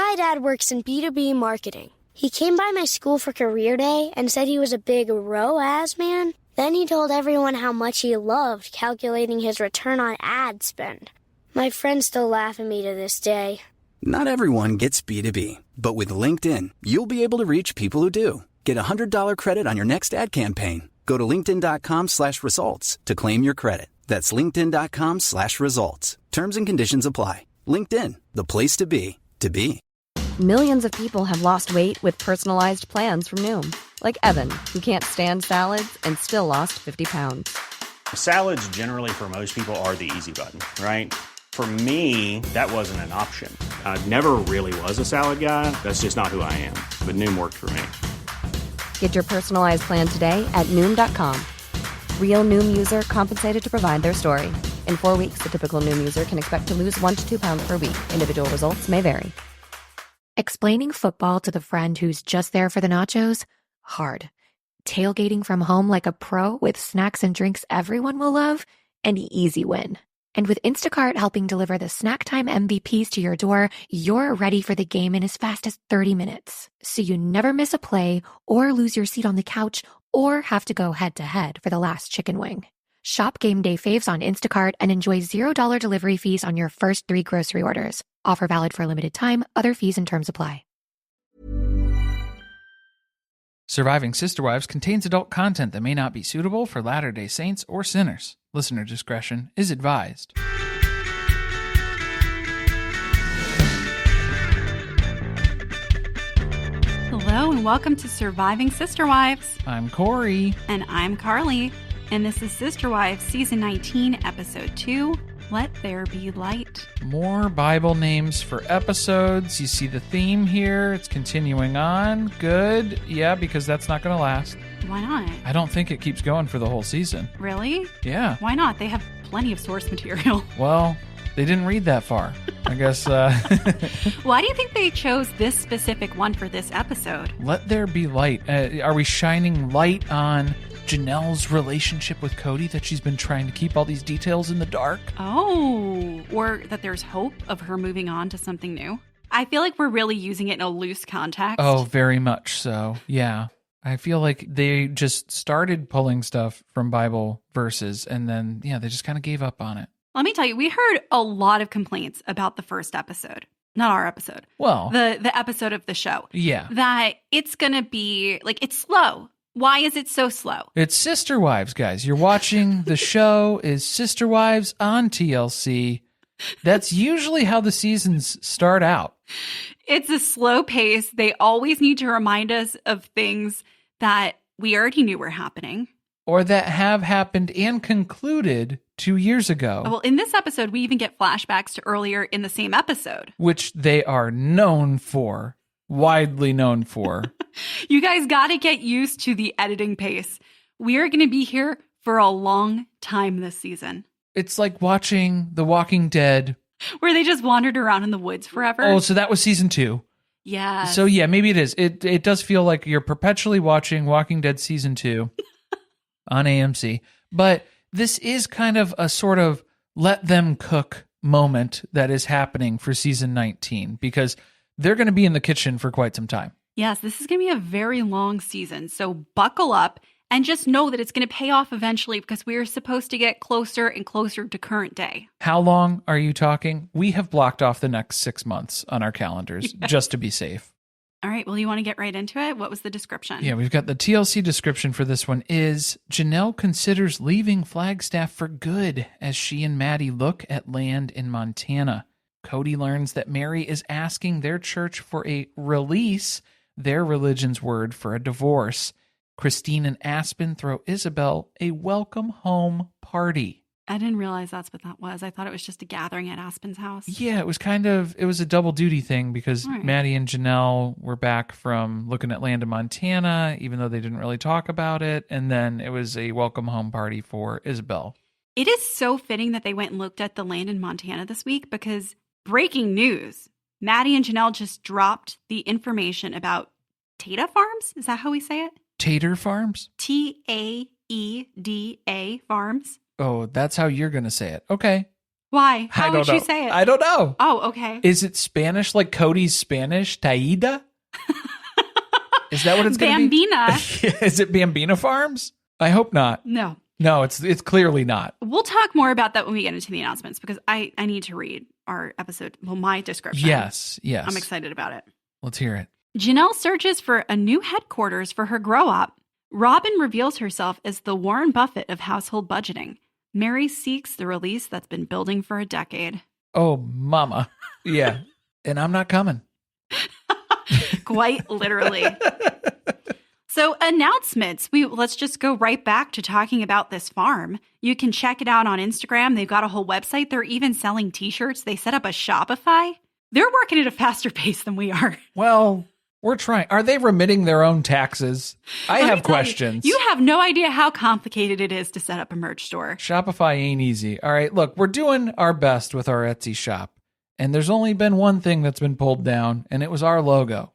My dad works in B2B marketing. He came by my school for career day and said he was a big ROAS man. Then he told everyone how much he loved calculating his return on ad spend. My friends still laugh at me to this day. Not everyone gets B2B, but with LinkedIn, you'll be able to reach people who do. Get a $100 credit on your next ad campaign. Go to linkedin.com/results to claim your credit. That's linkedin.com/results. Terms and conditions apply. LinkedIn, the place to be, to be. Millions of people have lost weight with personalized plans from Noom. Like Evan, who can't stand salads and still lost 50 pounds. Salads generally for most people are the easy button, right? For me, that wasn't an option. I never really was a salad guy. That's just not who I am. But Noom worked for me. Get your personalized plan today at Noom.com. Real Noom user compensated to provide their story. In 4 weeks, the typical Noom user can expect to lose 1 to 2 pounds per week. Individual results may vary. Explaining football to the friend who's just there for the nachos? Hard. Tailgating from home like a pro with snacks and drinks everyone will love? An easy win. And with Instacart helping deliver the snack time MVPs to your door, you're ready for the game in as fast as 30 minutes. So you never miss a play or lose your seat on the couch or have to go head-to-head for the last chicken wing. Shop Game Day faves on Instacart and enjoy $0 delivery fees on your first 3 grocery orders. Offer valid for a limited time. Other fees and terms apply. Surviving Sister Wives contains adult content that may not be suitable for Latter-day Saints or sinners. Listener discretion is advised. Hello and welcome to Surviving Sister Wives. I'm Corey. And I'm Carly. And this is Sister Wives Season 19, Episode 2, Let There Be Light. More Bible names for episodes. You see the theme here. It's continuing on. Good. Yeah, because that's not going to last. Why not? I don't think it keeps going for the whole season. Really? Yeah. Why not? They have plenty of source material. Well, they didn't read that far. I guess. Why do you think they chose this specific one for this episode? Let there be light. Are we shining light on Janelle's relationship with Cody, that she's been trying to keep all these details in the dark? Oh, or that there's hope of her moving on to something new? I feel like we're really using it in a loose context. Oh, very much so. Yeah. I feel like they just started pulling stuff from Bible verses and then, they just kind of gave up on it. Let me tell you, we heard a lot of complaints about the first episode. Not our episode. Well, the episode of the show. Yeah. That it's going to be, it's slow. Why is it so slow? It's Sister Wives, guys. You're watching the show is Sister Wives on TLC. That's usually how the seasons start out. It's a slow pace. They always need to remind us of things that we already knew were happening. Or that have happened and concluded 2 years ago. Well, in this episode, we even get flashbacks to earlier in the same episode. Which they are known for, widely known for. You guys got to get used to the editing pace. We are going to be here for a long time this season. It's like watching The Walking Dead. Where they just wandered around in the woods forever. Oh, so that was season 2. Yeah. So yeah, maybe it is. It does feel like you're perpetually watching Walking Dead season 2 on AMC. But this is kind of a sort of let them cook moment that is happening for season 19 because they're going to be in the kitchen for quite some time. Yes, this is going to be a very long season. So buckle up and just know that it's going to pay off eventually because we are supposed to get closer and closer to current day. How long are you talking? We have blocked off the next 6 months on our calendars just to be safe. All right. Well, you want to get right into it? What was the description? Yeah, we've got the TLC description for this one is Janelle considers leaving Flagstaff for good as she and Maddie look at land in Montana. Cody learns that Meri is asking their church for a release, their religion's word for a divorce. Christine and Aspen throw Isabel a welcome home party. I didn't realize that's what that was. I thought it was just a gathering at Aspen's house. Yeah, it was a double duty thing because Maddie and Janelle were back from looking at land in Montana, even though they didn't really talk about it. And then it was a welcome home party for Isabel. It is so fitting that they went and looked at the land in Montana this week because breaking news, Maddie and Janelle just dropped the information about Tata Farms. Is that how we say it? Tater Farms? Taeda Farms. Oh, that's how you're going to say it. Okay. Why? I How don't would know. you say it? I don't know. Oh, okay. Is it Spanish like Cody's Spanish? Taida? Is that what it's going to be? Bambina. Is it Bambina Farms? I hope not. No. No, it's clearly not. We'll talk more about that when we get into the announcements because I need to read our episode, my description. Yes. I'm excited about it. Let's hear it. Janelle searches for a new headquarters for her grow-up. Robyn reveals herself as the Warren Buffett of household budgeting. Meri seeks the release that's been building for a decade. Oh, mama. Yeah. And I'm not coming. Quite literally. So announcements. Let's just go right back to talking about this farm. You can check it out on Instagram. They've got a whole website. They're even selling t-shirts. They set up a Shopify. They're working at a faster pace than we are. Well, we're trying. Are they remitting their own taxes? I have questions. You have no idea how complicated it is to set up a merch store. Shopify ain't easy. All right, look, we're doing our best with our Etsy shop. And there's only been one thing that's been pulled down, and it was our logo.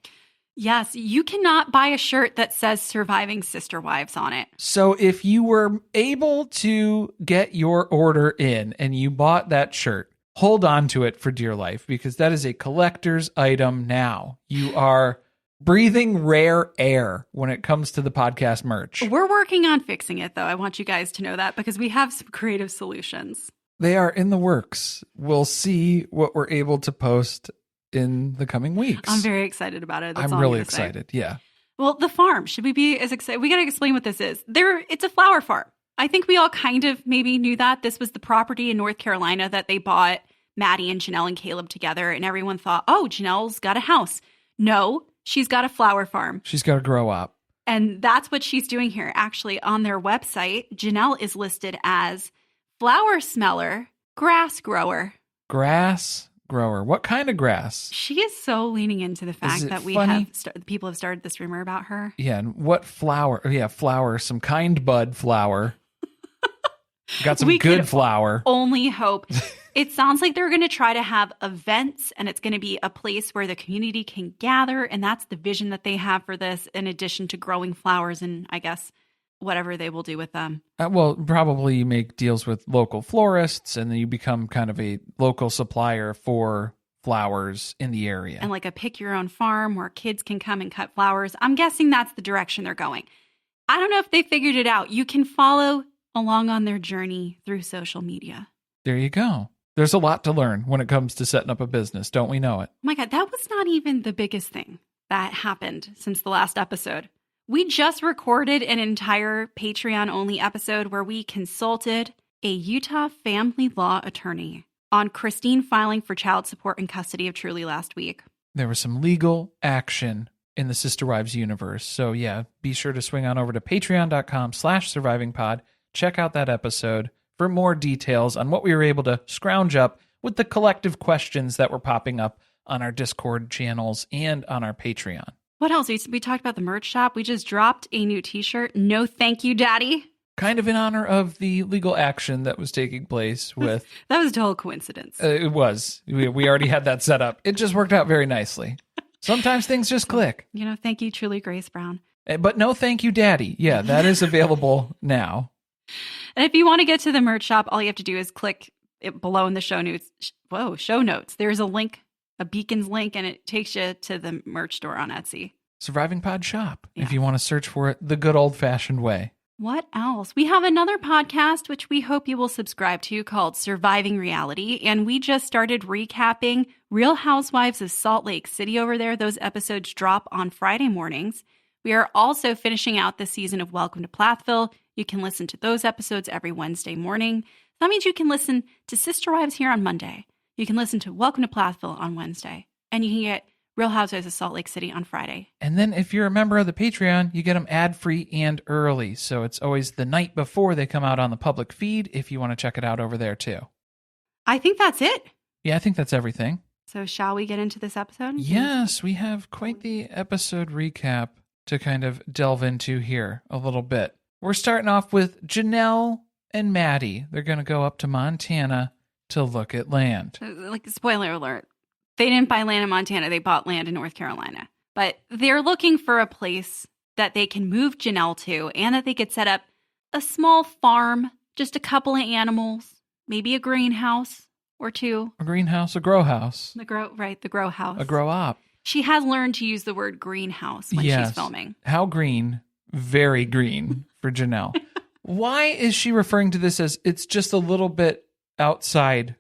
Yes, you cannot buy a shirt that says Surviving Sister Wives on it. So if you were able to get your order in and you bought that shirt, hold on to it for dear life because that is a collector's item now. You are breathing rare air when it comes to the podcast merch. We're working on fixing it, though. I want you guys to know that because we have some creative solutions. They are in the works. We'll see what we're able to post in the coming weeks. I'm very excited about it. That's I'm all really gonna say. excited. Yeah. Well, the farm, should we be as excited? We got to explain what this is. It's a flower farm. I think we all kind of maybe knew that. This was the property in North Carolina that they bought Maddie and Janelle and Caleb together. And everyone thought, oh, Janelle's got a house. No, she's got a flower farm. She's got to grow up. And that's what she's doing here. Actually, on their website, Janelle is listed as flower smeller, grass grower. Grass grower. What kind of grass? She is so leaning into the fact that people have started this rumor about her. Yeah, and what flower? Oh, yeah, flower. Some kind bud flower. Got some good flower. Only hope. It sounds like they're going to try to have events, and it's going to be a place where the community can gather, and that's the vision that they have for this, in addition to growing flowers and, I guess, whatever they will do with them. Well, probably you make deals with local florists, and then you become kind of a local supplier for flowers in the area. And like a pick-your-own farm where kids can come and cut flowers. I'm guessing that's the direction they're going. I don't know if they figured it out. You can follow along on their journey through social media. There you go. There's a lot to learn when it comes to setting up a business. Don't we know it? Oh my God, that was not even the biggest thing that happened since the last episode. We just recorded an entire Patreon-only episode where we consulted a Utah family law attorney on Christine filing for child support and custody of Truly last week. There was some legal action in the Sister Wives universe. So yeah, be sure to swing on over to patreon.com/survivingpod. Check out that episode for more details on what we were able to scrounge up with the collective questions that were popping up on our Discord channels and on our Patreon. What else? We talked about the merch shop. We just dropped a new t-shirt. No thank you, Daddy. Kind of in honor of the legal action that was taking place with... That was a total coincidence. It was. We already had that set up. It just worked out very nicely. Sometimes things just click. You know, thank you, Truly Grace Brown. But no thank you, Daddy. Yeah, that is available now. And if you want to get to the merch shop, all you have to do is click it below in the show notes. Show notes. There's a link, a Beacons link, and it takes you to the merch store on Etsy. Surviving Pod Shop, Yeah. if you want to search for it the good old-fashioned way. What else? We have another podcast, which we hope you will subscribe to, called Surviving Reality. And we just started recapping Real Housewives of Salt Lake City over there. Those episodes drop on Friday mornings. We are also finishing out the season of Welcome to Plathville. You can listen to those episodes every Wednesday morning. That means you can listen to Sister Wives here on Monday. You can listen to Welcome to Plathville on Wednesday. And you can get Real Housewives of Salt Lake City on Friday. And then if you're a member of the Patreon, you get them ad-free and early. So it's always the night before they come out on the public feed if you want to check it out over there too. I think that's it. Yeah, I think that's everything. So shall we get into this episode? Yes, we have quite the episode recap to kind of delve into here a little bit. We're starting off with Janelle and Maddie. They're going to go up to Montana to look at land. Like, spoiler alert. They didn't buy land in Montana. They bought land in North Carolina. But they're looking for a place that they can move Janelle to and that they could set up a small farm, just a couple of animals, maybe a greenhouse, or two. A greenhouse, a grow house. The grow house. A grow op. She has learned to use the word greenhouse when she's filming. How green? Very green for Janelle. Why is she referring to this as it's just a little bit outside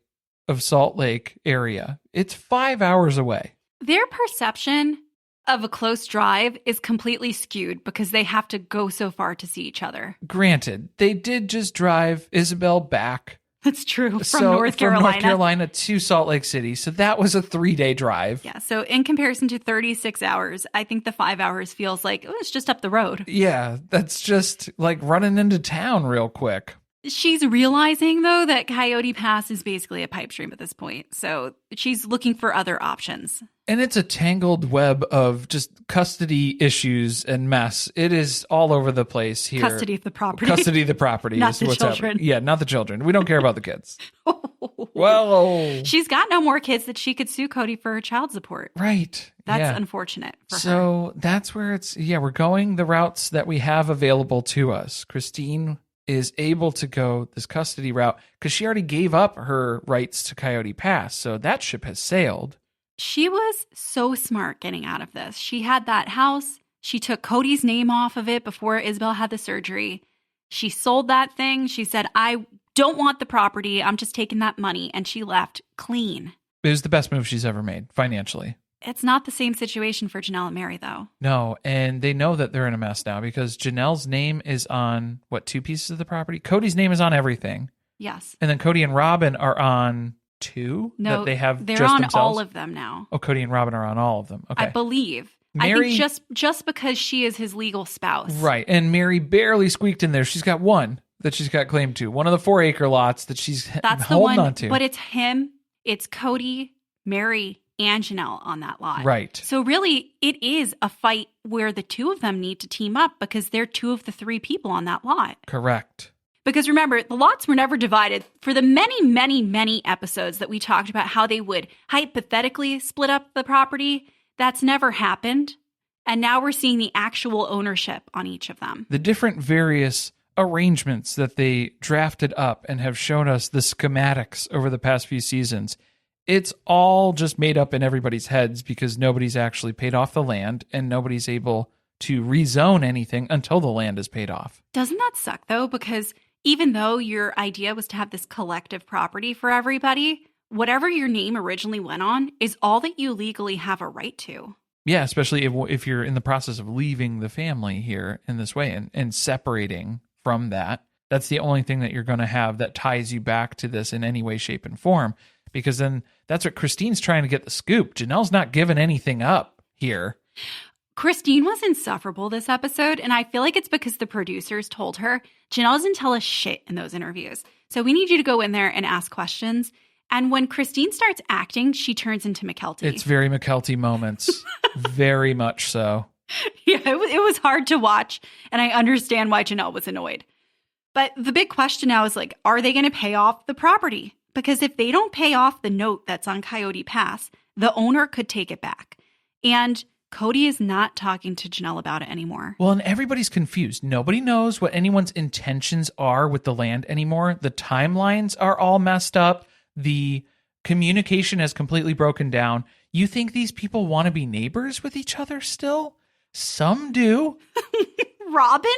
of Salt Lake area? It's 5 hours away. Their perception of a close drive is completely skewed because they have to go so far to see each other. Granted, they did just drive Isabel back. That's true. From North Carolina to Salt Lake City. So that was a 3-day drive. Yeah. So in comparison to 36 hours, I think the 5 hours feels like, oh, it's just up the road. Yeah. That's just like running into town real quick. She's realizing, though, that Coyote Pass is basically a pipe dream at this point. So she's looking for other options. And it's a tangled web of just custody issues and mess. It is all over the place here. Custody of the property. Custody of the property. Not is the what's children. Happening. Yeah, not the children. We don't care about the kids. Well, she's got no more kids that she could sue Cody for child support. Right. That's unfortunate for her. So that's where we're going the routes that we have available to us. Christine is able to go this custody route because she already gave up her rights to Coyote Pass. So that ship has sailed. She was so smart getting out of this. She had that house. She took Cody's name off of it before Isabel had the surgery. She sold that thing. She said, I don't want the property. I'm just taking that money. And she left clean. It was the best move she's ever made financially. It's not the same situation for Janelle and Meri, though. No, and they know that they're in a mess now because Janelle's name is on, 2 pieces of the property? Cody's name is on everything. Yes. And then Cody and Robyn are on 2? No, that they have they're just on themselves? all of them now. Oh, Cody and Robyn are on all of them. Okay. I believe. Meri, I think just because she is his legal spouse. Right, and Meri barely squeaked in there. She's got one that she's got claim to. One of the 4-acre lots that she's holding on to. But it's him, it's Cody, Meri, and Janelle on that lot. Right. So really, it is a fight where the two of them need to team up because they're 2 of the 3 people on that lot. Correct. Because remember, the lots were never divided. For the many, many, many episodes that we talked about how they would hypothetically split up the property, that's never happened. And now we're seeing the actual ownership on each of them. The different various arrangements that they drafted up and have shown us the schematics over the past few seasons. It's all just made up in everybody's heads because nobody's actually paid off the land and nobody's able to rezone anything until the land is paid off. Doesn't that suck, though? Because even though your idea was to have this collective property for everybody, whatever your name originally went on is all that you legally have a right to. Yeah, especially if you're in the process of leaving the family here in this way and separating from that. That's the only thing that you're going to have that ties you back to this in any way, shape, and form. Because then that's what Christine's trying to get the scoop. Janelle's not giving anything up here. Christine was insufferable this episode, and I feel like it's because the producers told her, Janelle doesn't tell us shit in those interviews. So we need you to go in there and ask questions. And when Christine starts acting, she turns into McKelty. It's very McKelty moments. Very much so. Yeah, it was hard to watch, and I understand why Janelle was annoyed. But the big question now is like, are they going to pay off the property? Because if they don't pay off the note that's on Coyote Pass, the owner could take it back. And Cody is not talking to Janelle about it anymore. Well, and everybody's confused. Nobody knows what anyone's intentions are with the land anymore. The timelines are all messed up. The communication has completely broken down. You think these people want to be neighbors with each other still? Some do. Robyn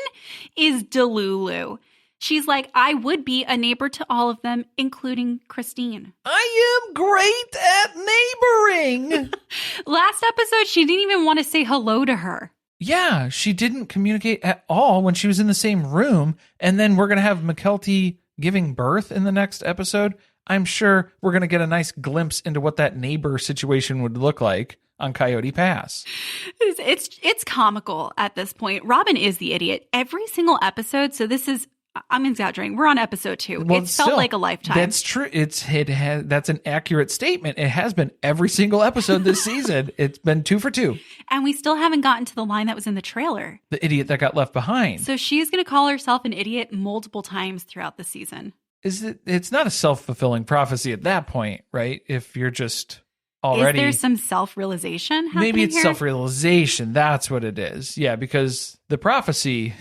is Delulu. She's like, I would be a neighbor to all of them, including Christine. I am great at neighboring. Last episode, she didn't even want to say hello to her. Yeah, she didn't communicate at all when she was in the same room. And then we're going to have McKelty giving birth in the next episode. I'm sure we're going to get a nice glimpse into what that neighbor situation would look like on Coyote Pass. It's comical at this point. Robyn is the idiot. Every single episode, so this is, I'm exaggerating. We're on episode 2. Well, it's felt like a lifetime. That's true. That's an accurate statement. It has been every single episode this season. It's been 2 for 2. And we still haven't gotten to the line that was in the trailer. The idiot that got left behind. So she's going to call herself an idiot multiple times throughout the season. It's not a self-fulfilling prophecy at that point, right? If you're just already... Is there some self-realization happening Maybe it's here? Self-realization. That's what it is. Yeah, because the prophecy...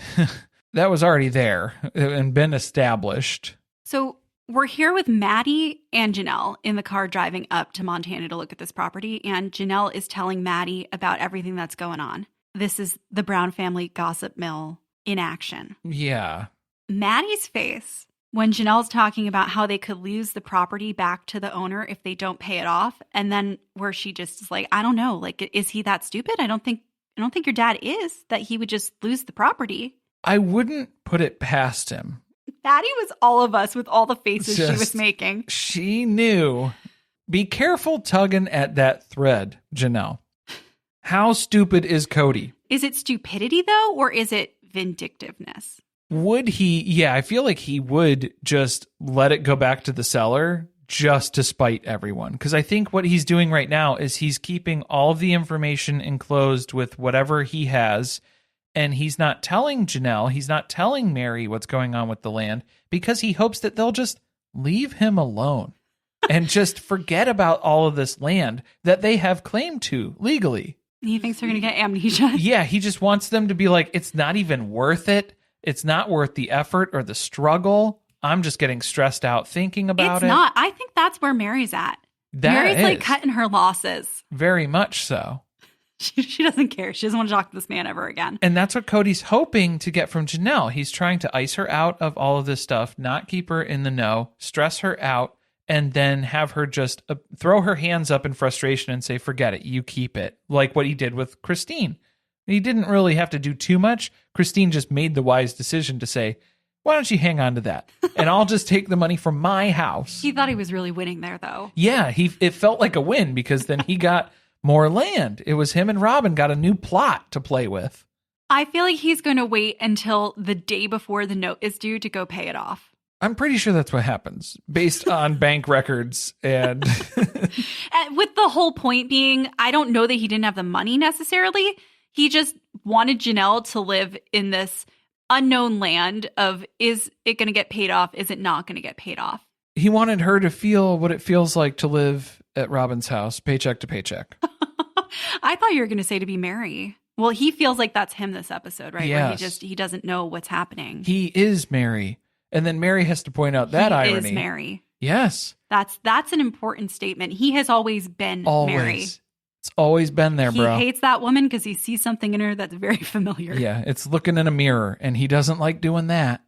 that was already there and been established. So we're here with Maddie and Janelle in the car driving up to Montana to look at this property. And Janelle is telling Maddie about everything that's going on. This is the Brown family gossip mill in action. Yeah. Maddie's face when Janelle's talking about how they could lose the property back to the owner if they don't pay it off. And then where she just is like, I don't know, like, is he that stupid? I don't think your dad is, that he would just lose the property. I wouldn't put it past him. Maddie was all of us with all the faces she was making. She knew. Be careful tugging at that thread, Janelle. How stupid is Cody? Is it stupidity, though, or is it vindictiveness? Would he? Yeah, I feel like he would just let it go back to the seller just to spite everyone. Because I think what he's doing right now is he's keeping all of the information enclosed with whatever he has. And he's not telling Janelle, he's not telling Meri what's going on with the land because he hopes that they'll just leave him alone and just forget about all of this land that they have claim to legally. He thinks they're going to get amnesia. Yeah, he just wants them to be like, it's not even worth it. It's not worth the effort or the struggle. I'm just getting stressed out thinking about it. It's not. I think that's where Meri's at. Meri's like cutting her losses. Very much so. She doesn't care. She doesn't want to talk to this man ever again. And that's what Cody's hoping to get from Janelle. He's trying to ice her out of all of this stuff, not keep her in the know, stress her out, and then have her just throw her hands up in frustration and say, forget it, you keep it. Like what he did with Christine. He didn't really have to do too much. Christine just made the wise decision to say, why don't you hang on to that? And I'll just take the money from my house. He thought he was really winning there, though. Yeah, it felt like a win because then he got more land. It was him and Robyn got a new plot to play with. I feel like he's going to wait until the day before the note is due to go pay it off. I'm pretty sure that's what happens based on bank records. And with the whole point being, I don't know that he didn't have the money necessarily. He just wanted Janelle to live in this unknown land of, is it going to get paid off? Is it not going to get paid off? He wanted her to feel what it feels like to live at Robyn's house, paycheck to paycheck. I thought you were going to say to be Meri. Well, he feels like that's him this episode, right? Yes. Where he doesn't know what's happening. He is Meri. And then Meri has to point out that irony. He is Meri. Yes. That's an important statement. He has always been Meri. It's always been there, bro. He hates that woman because he sees something in her that's very familiar. Yeah, it's looking in a mirror, and he doesn't like doing that.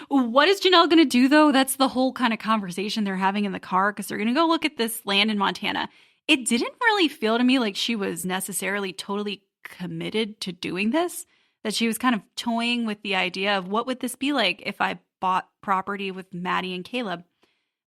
What is Janelle going to do, though? That's the whole kind of conversation they're having in the car because they're going to go look at this land in Montana. It didn't really feel to me like she was necessarily totally committed to doing this, that she was kind of toying with the idea of what would this be like if I bought property with Maddie and Caleb.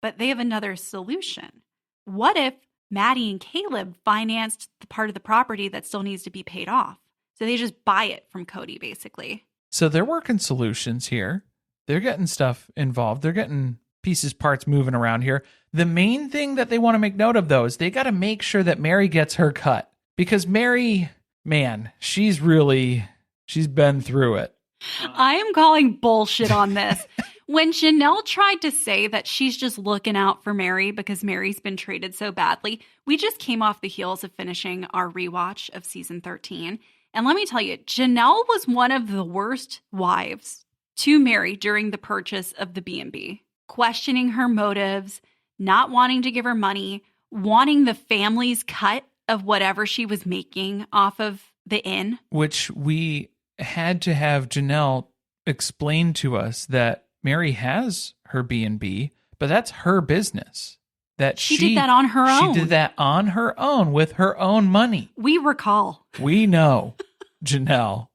But they have another solution. What if Maddie and Caleb financed the part of the property that still needs to be paid off? So they just buy it from Cody, basically. So they're working solutions here. They're getting stuff involved. They're getting pieces, parts moving around here. The main thing that they want to make note of, though, is they got to make sure that Meri gets her cut. Because Meri, man, she's been through it. I am calling bullshit on this. When Janelle tried to say that she's just looking out for Meri because Meri's been treated so badly, we just came off the heels of finishing our rewatch of season 13. And let me tell you, Janelle was one of the worst wives to Meri during the purchase of the B&B, questioning her motives, not wanting to give her money, wanting the family's cut of whatever she was making off of the inn. Which we had to have Janelle explain to us that Meri has her B&B, but that's her business. That she did that on her own. She did that on her own with her own money. We recall. We know, Janelle.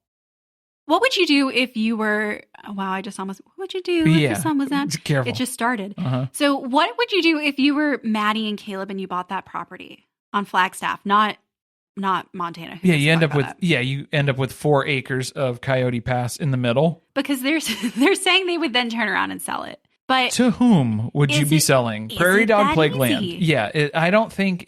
What would you do if you were, what would you do if your son was that? Careful. It just started. So what would you do if you were Maddie and Caleb and you bought that property on Flagstaff, not Montana? Yeah, you end up with 4 acres of Coyote Pass in the middle. Because they're saying they would then turn around and sell it. But to whom would you be selling? Prairie Dog Plague Land. Easy? Yeah, I don't think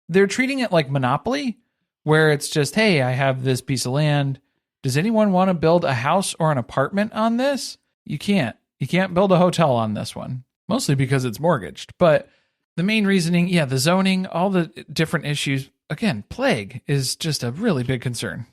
they're treating it like Monopoly, where it's just, hey, I have this piece of land. Does anyone want to build a house or an apartment on this? You can't. You can't build a hotel on this one, mostly because it's mortgaged. But the main reasoning, the zoning, all the different issues. Again, plague is just a really big concern.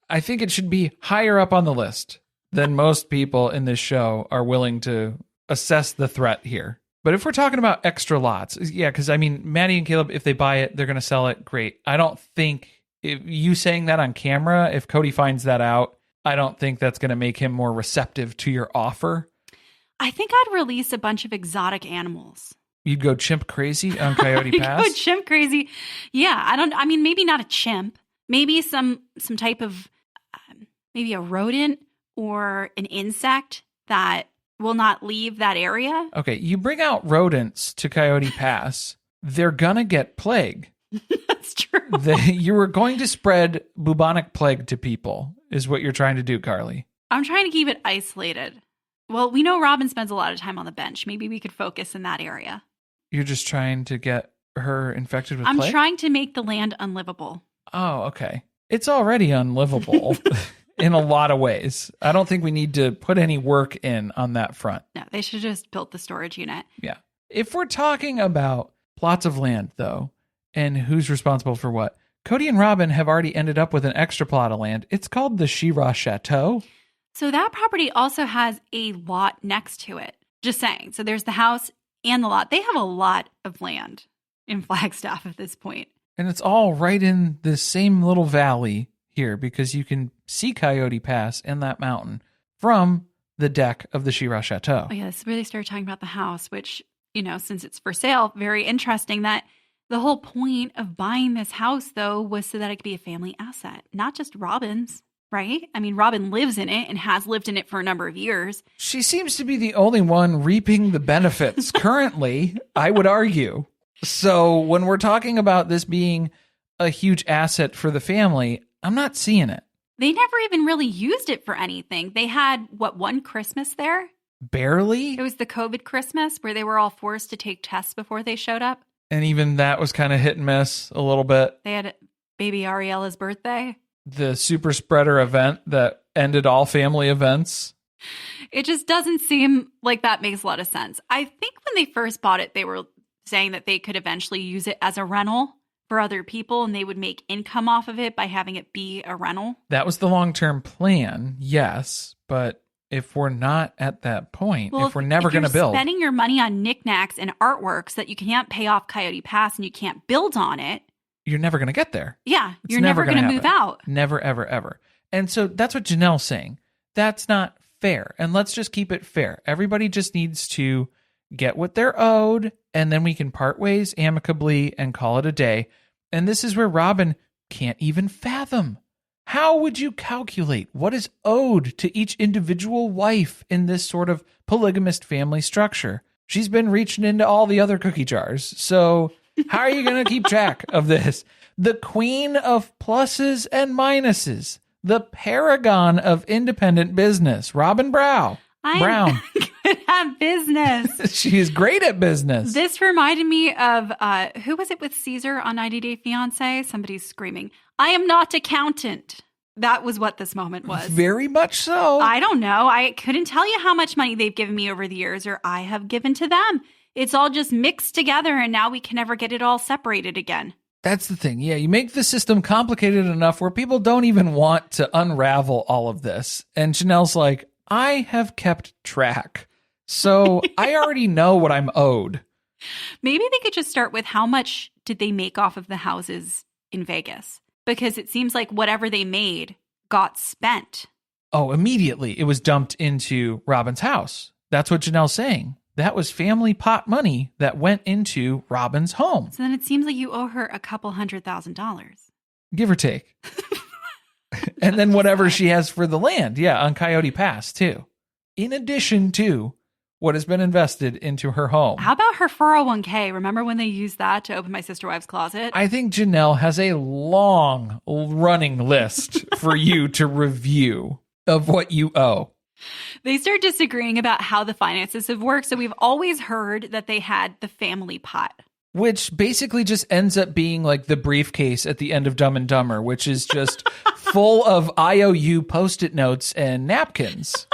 I think it should be higher up on the list than most people in this show are willing to assess the threat here. But if we're talking about extra lots, yeah, because I mean, Maddie and Caleb, if they buy it, they're going to sell it. Great. I don't think if you saying that on camera, if Cody finds that out, I don't think that's going to make him more receptive to your offer. I think I'd release a bunch of exotic animals. You'd go chimp crazy on Coyote Pass? Go chimp crazy. Yeah, I mean, maybe not a chimp. Maybe some type of, maybe a rodent or an insect that will not leave that area. Okay, you bring out rodents to Coyote Pass, they're going to get plague. That's true. You were going to spread bubonic plague to people, is what you're trying to do, Carly. I'm trying to keep it isolated. Well, we know Robyn spends a lot of time on the bench. Maybe we could focus in that area. You're just trying to get her infected with I'm plague? trying to make the land unlivable. Oh, okay. It's already unlivable in a lot of ways. I don't think we need to put any work in on that front. No, they should have just built the storage unit. Yeah. If we're talking about plots of land, though, and who's responsible for what, Cody and Robyn have already ended up with an extra plot of land. It's called the She-Ra Chateau. So that property also has a lot next to it. Just saying. So there's the house and the lot. They have a lot of land in Flagstaff at this point. And it's all right in the same little valley here because you can see Coyote Pass and that mountain from the deck of the She-Ra Chateau. Oh, yeah. This is where they started talking about the house, which, you know, since it's for sale, very interesting that the whole point of buying this house, though, was so that it could be a family asset, not just Robyn's, right? I mean, Robyn lives in it and has lived in it for a number of years. She seems to be the only one reaping the benefits currently, I would argue. So when we're talking about this being a huge asset for the family, I'm not seeing it. They never even really used it for anything. They had, one Christmas there? Barely? It was the COVID Christmas where they were all forced to take tests before they showed up. And even that was kind of hit and miss a little bit. They had baby Ariella's birthday. The super spreader event that ended all family events. It just doesn't seem like that makes a lot of sense. I think when they first bought it, they were saying that they could eventually use it as a rental for other people and they would make income off of it by having it be a rental. That was the long-term plan, yes. But if we're not at that point, if we're never going to build. Spending your money on knickknacks and artwork so that you can't pay off Coyote Pass and you can't build on it. You're never going to get there. Yeah, It's you're never going to move out. Never, ever, ever. And so that's what Janelle's saying. That's not fair. And let's just keep it fair. Everybody just needs to get what they're owed, and then we can part ways amicably and call it a day. And this is where Robyn can't even fathom. How would you calculate what is owed to each individual wife in this sort of polygamist family structure? She's been reaching into all the other cookie jars. So how are you going to keep track of this? The queen of pluses and minuses, the paragon of independent business, Robyn Brown. I'm good at business. She is great at business. This reminded me of, who was it with Caesar on 90 Day Fiancé? Somebody's screaming, I am not accountant. That was what this moment was. Very much so. I don't know. I couldn't tell you how much money they've given me over the years or I have given to them. It's all just mixed together and now we can never get it all separated again. That's the thing. Yeah, you make the system complicated enough where people don't even want to unravel all of this. And Janelle's like, I have kept track. So I already know what I'm owed. Maybe they could just start with how much did they make off of the houses in Vegas? Because it seems like whatever they made got spent. Oh, immediately it was dumped into Robyn's house. That's what Janelle's saying. That was family pot money that went into Robyn's home. So then it seems like you owe her a couple $100,000. Give or take. And then whatever she has for the land. Yeah, on Coyote Pass, too. In addition to what has been invested into her home. How about her 401k? Remember when they used that to open my sister wives' closet? I think Janelle has a long running list for you to review of what you owe. They start disagreeing about how the finances have worked. So we've always heard that they had the family pot. Which basically just ends up being like the briefcase at the end of Dumb and Dumber, which is just full of IOU Post-it notes and napkins.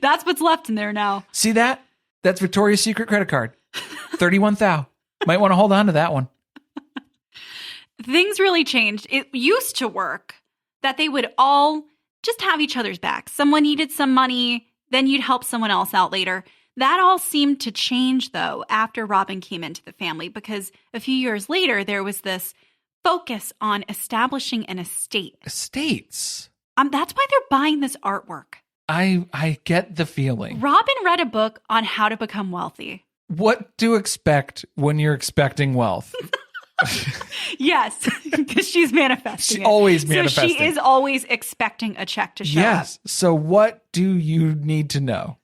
That's what's left in there now. See that? That's Victoria's Secret credit card. 31,000. Might want to hold on to that one. Things really changed. It used to work that they would all just have each other's backs. Someone needed some money, then you'd help someone else out later. That all seemed to change, though, after Robyn came into the family, because a few years later, there was this focus on establishing an estate. Estates? That's why they're buying this artwork. I get the feeling. Robyn read a book on how to become wealthy. What to expect when you're expecting wealth? Yes, because she's manifesting. She's always manifesting. So she is always expecting a check to show up. Yes. So what do you need to know?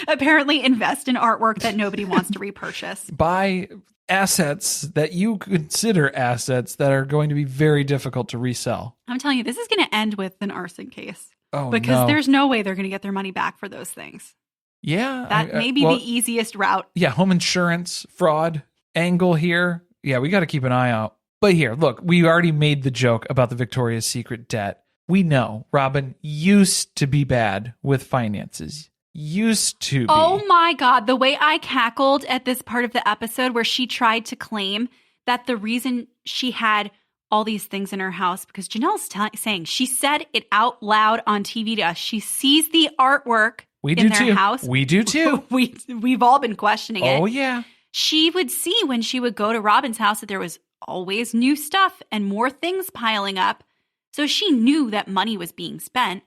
Apparently invest in artwork that nobody wants to repurchase. Buy assets that you consider assets that are going to be very difficult to resell. I'm telling you, this is going to end with an arson case. Oh, because there's no way they're going to get their money back for those things. Yeah. That may be the easiest route. Yeah, home insurance, fraud, angle here. Yeah, we got to keep an eye out. But here, look, we already made the joke about the Victoria's Secret debt. We know Robyn used to be bad with finances. Used to be. Oh my God. The way I cackled at this part of the episode where she tried to claim that the reason she had all these things in her house, because Janelle's saying, she said it out loud on TV to us. She sees the artwork in their house. We do too. We've all been questioning it. Oh, yeah. She would see when she would go to Robyn's house that there was always new stuff and more things piling up. So she knew that money was being spent.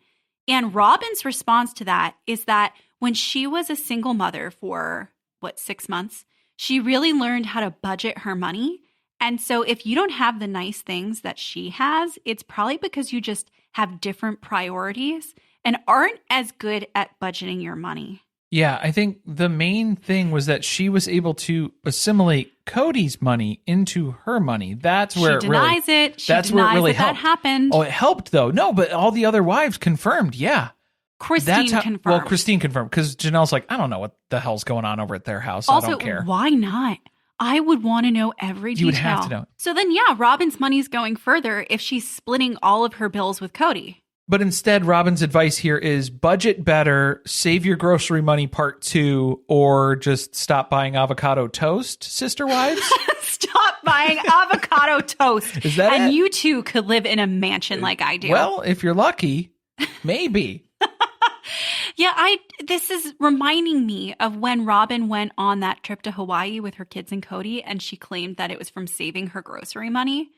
And Robyn's response to that is that when she was a single mother for, 6 months, she really learned how to budget her money. And so if you don't have the nice things that she has, it's probably because you just have different priorities and aren't as good at budgeting your money. Yeah, I think the main thing was that she was able to assimilate Cody's money into her money. That's where she denies it. She that's denies where it really that helped. That happened. Oh, it helped though. No, but all the other wives confirmed. Yeah. Christine confirmed. Well, Christine confirmed because Janelle's like, I don't know what the hell's going on over at their house. Also, I don't care. Why not? I would want to know every detail. You would have to know. So then, yeah, Robyn's money's going further if she's splitting all of her bills with Cody. But instead, Robyn's advice here is budget better, save your grocery money part 2, or just stop buying avocado toast, sister wives. Stop buying avocado toast. Is that and it? you too could live in a mansion like I do. Well, if you're lucky, maybe. Yeah, this is reminding me of when Robyn went on that trip to Hawaii with her kids and Cody, and she claimed that it was from saving her grocery money.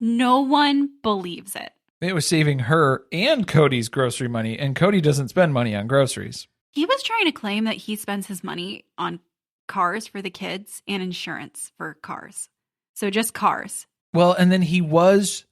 No one believes it. It was saving her and Cody's grocery money, and Cody doesn't spend money on groceries. He was trying to claim that he spends his money on cars for the kids and insurance for cars. So just cars. Well, and then he was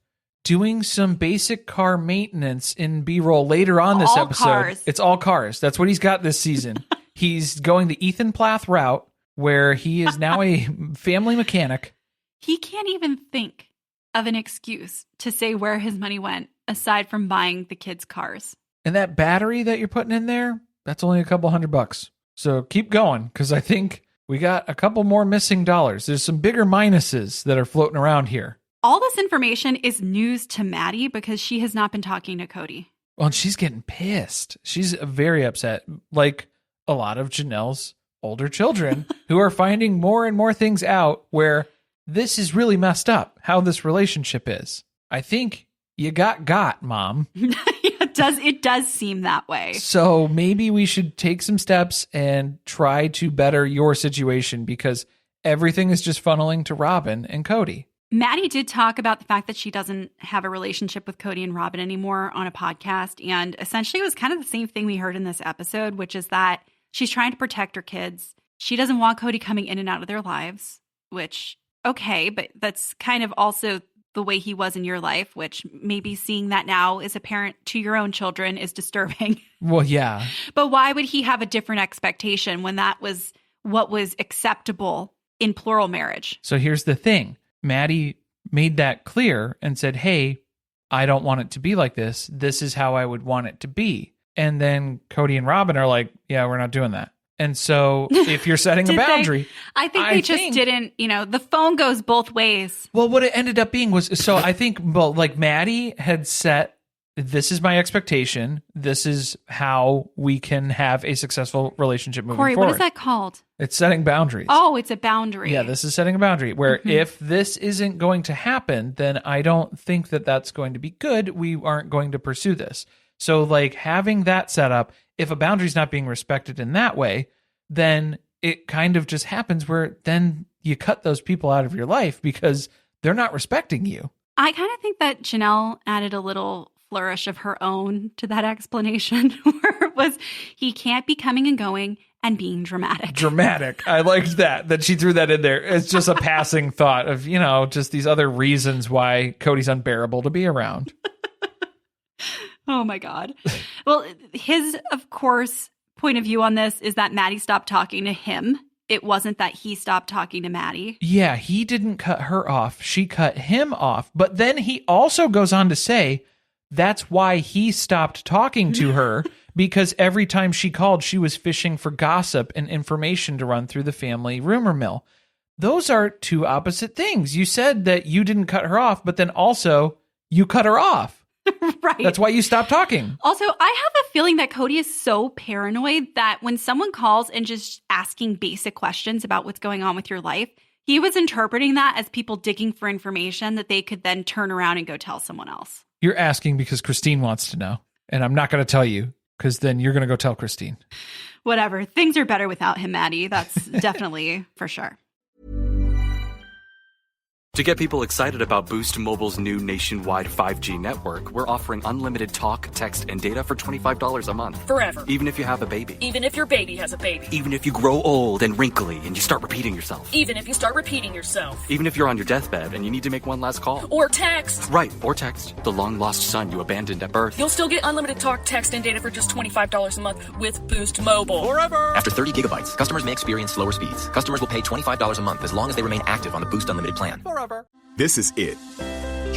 doing some basic car maintenance in B-roll later on this episode. Cars. It's all cars. That's what he's got this season. He's going the Ethan Plath route, where he is now a family mechanic. He can't even think of an excuse to say where his money went aside from buying the kids' cars. And that battery that you're putting in there, that's only a couple $100. So keep going, because I think we got a couple more missing dollars. There's some bigger minuses that are floating around here. All this information is news to Maddie because she has not been talking to Cody. Well, and she's getting pissed. She's very upset, like a lot of Janelle's older children who are finding more and more things out where this is really messed up, how this relationship is. I think you got, Mom. It does seem that way. So maybe we should take some steps and try to better your situation, because everything is just funneling to Robyn and Cody. Maddie did talk about the fact that she doesn't have a relationship with Cody and Robyn anymore on a podcast. And essentially it was kind of the same thing we heard in this episode, which is that she's trying to protect her kids. She doesn't want Cody coming in and out of their lives, which, okay, but that's kind of also the way he was in your life, which maybe seeing that now as a parent to your own children is disturbing. Well, yeah. But why would he have a different expectation when that was what was acceptable in plural marriage? So here's the thing. Maddie made that clear and said, hey, I don't want it to be like this. This is how I would want it to be. And then Cody and Robyn are like, yeah, we're not doing that. And so if you're setting a boundary. I think they just didn't, the phone goes both ways. Well, what it ended up being was, so I think, well, like Maddie had set, this is my expectation. This is how we can have a successful relationship moving forward. Corey, what is that called? It's setting boundaries. Oh, it's a boundary. Yeah, this is setting a boundary where if this isn't going to happen, then I don't think that that's going to be good. We aren't going to pursue this. So like having that set up, if a boundary is not being respected in that way, then it kind of just happens where then you cut those people out of your life because they're not respecting you. I kind of think that Janelle added a little flourish of her own to that explanation where it was, he can't be coming and going and being dramatic. Dramatic. I liked that she threw that in there. It's just a passing thought of, just these other reasons why Cody's unbearable to be around. Oh my God. Well, his, of course, point of view on this is that Maddie stopped talking to him. It wasn't that he stopped talking to Maddie. Yeah, he didn't cut her off. She cut him off. But then he also goes on to say that's why he stopped talking to her, because every time she called, she was fishing for gossip and information to run through the family rumor mill. Those are two opposite things. You said that you didn't cut her off, but then also you cut her off. Right. That's why you stopped talking. Also, I have a feeling that Cody is so paranoid that when someone calls and just asking basic questions about what's going on with your life, he was interpreting that as people digging for information that they could then turn around and go tell someone else. You're asking because Christine wants to know, and I'm not going to tell you because then you're going to go tell Christine. Whatever. Things are better without him, Maddie. That's definitely for sure. To get people excited about Boost Mobile's new nationwide 5G network, we're offering unlimited talk, text, and data for $25 a month. Forever. Even if you have a baby. Even if your baby has a baby. Even if you grow old and wrinkly and you start repeating yourself. Even if you start repeating yourself. Even if you're on your deathbed and you need to make one last call. Or text. Right, or text. The long-lost son you abandoned at birth. You'll still get unlimited talk, text, and data for just $25 a month with Boost Mobile. Forever! After 30 gigabytes, customers may experience slower speeds. Customers will pay $25 a month as long as they remain active on the Boost Unlimited plan. Forever! This is it.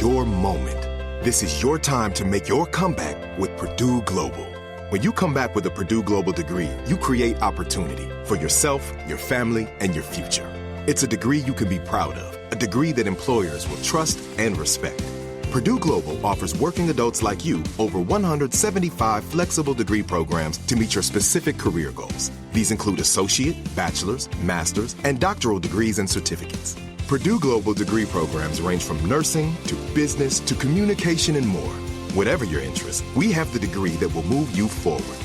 Your moment. This is your time to make your comeback with Purdue Global. When you come back with a Purdue Global degree, you create opportunity for yourself, your family, and your future. It's a degree you can be proud of, a degree that employers will trust and respect. Purdue Global offers working adults like you over 175 flexible degree programs to meet your specific career goals. These include associate, bachelor's, master's, and doctoral degrees and certificates. Purdue Global degree programs range from nursing to business to communication and more. Whatever your interest, we have the degree that will move you forward.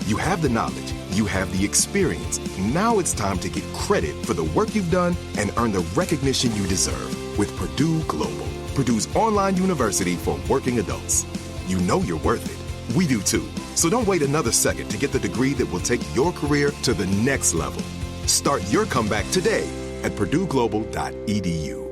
You have the knowledge, you have the experience. Now it's time to get credit for the work you've done and earn the recognition you deserve with Purdue Global, Purdue's online university for working adults. You know you're worth it. We do too. So don't wait another second to get the degree that will take your career to the next level. Start your comeback today at purdueglobal.edu.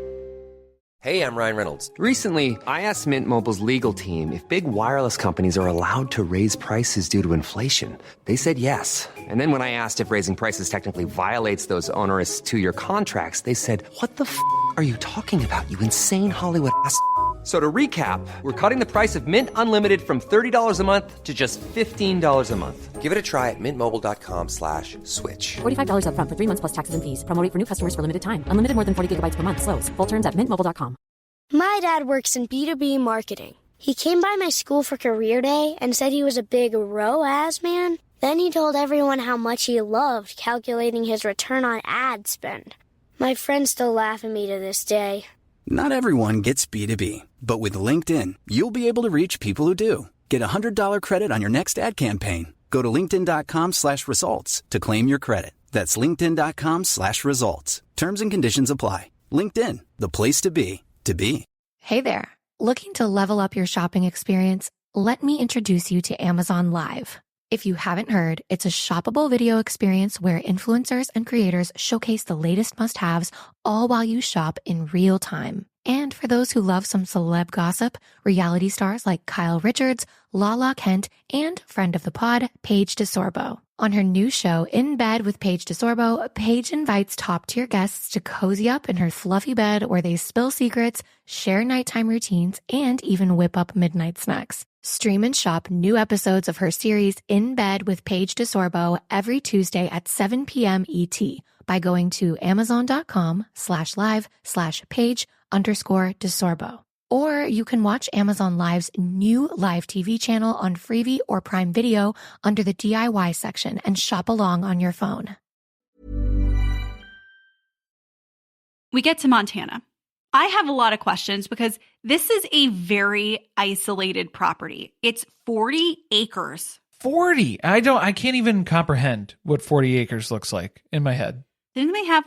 Hey, I'm Ryan Reynolds. Recently, I asked Mint Mobile's legal team if big wireless companies are allowed to raise prices due to inflation. They said yes. And then when I asked if raising prices technically violates those onerous two-year contracts, they said, "What the f*** are you talking about, you insane Hollywood ass?" So to recap, we're cutting the price of Mint Unlimited from $30 a month to just $15 a month. Give it a try at mintmobile.com/switch. $45 up front for 3 months plus taxes and fees. Promo rate for new customers for limited time. Unlimited more than 40 gigabytes per month. Slows full terms at mintmobile.com. My dad works in B2B marketing. He came by my school for career day and said he was a big ROAS man. Then he told everyone how much he loved calculating his return on ad spend. My friends still laugh at me to this day. Not everyone gets B2B, but with LinkedIn, you'll be able to reach people who do. Get a $100 credit on your next ad campaign. Go to linkedin.com/results to claim your credit. That's linkedin.com/results. Terms and conditions apply. LinkedIn, the place to be, to be. Hey there. Looking to level up your shopping experience? Let me introduce you to Amazon Live. If you haven't heard, it's a shoppable video experience where influencers and creators showcase the latest must-haves all while you shop in real time. And for those who love some celeb gossip, reality stars like Kyle Richards, Lala Kent, and friend of the pod, Paige DeSorbo. On her new show, In Bed with Paige DeSorbo, Paige invites top-tier guests to cozy up in her fluffy bed where they spill secrets, share nighttime routines, and even whip up midnight snacks. Stream and shop new episodes of her series In Bed with Paige DeSorbo every Tuesday at 7 p.m. ET by going to amazon.com/live/Paige_DeSorbo. Or you can watch Amazon Live's new live TV channel on Freevee or Prime Video under the DIY section and shop along on your phone. We get to Montana. I have a lot of questions because this is a very isolated property. It's 40 acres, 40. I can't even comprehend what 40 acres looks like in my head. Didn't they have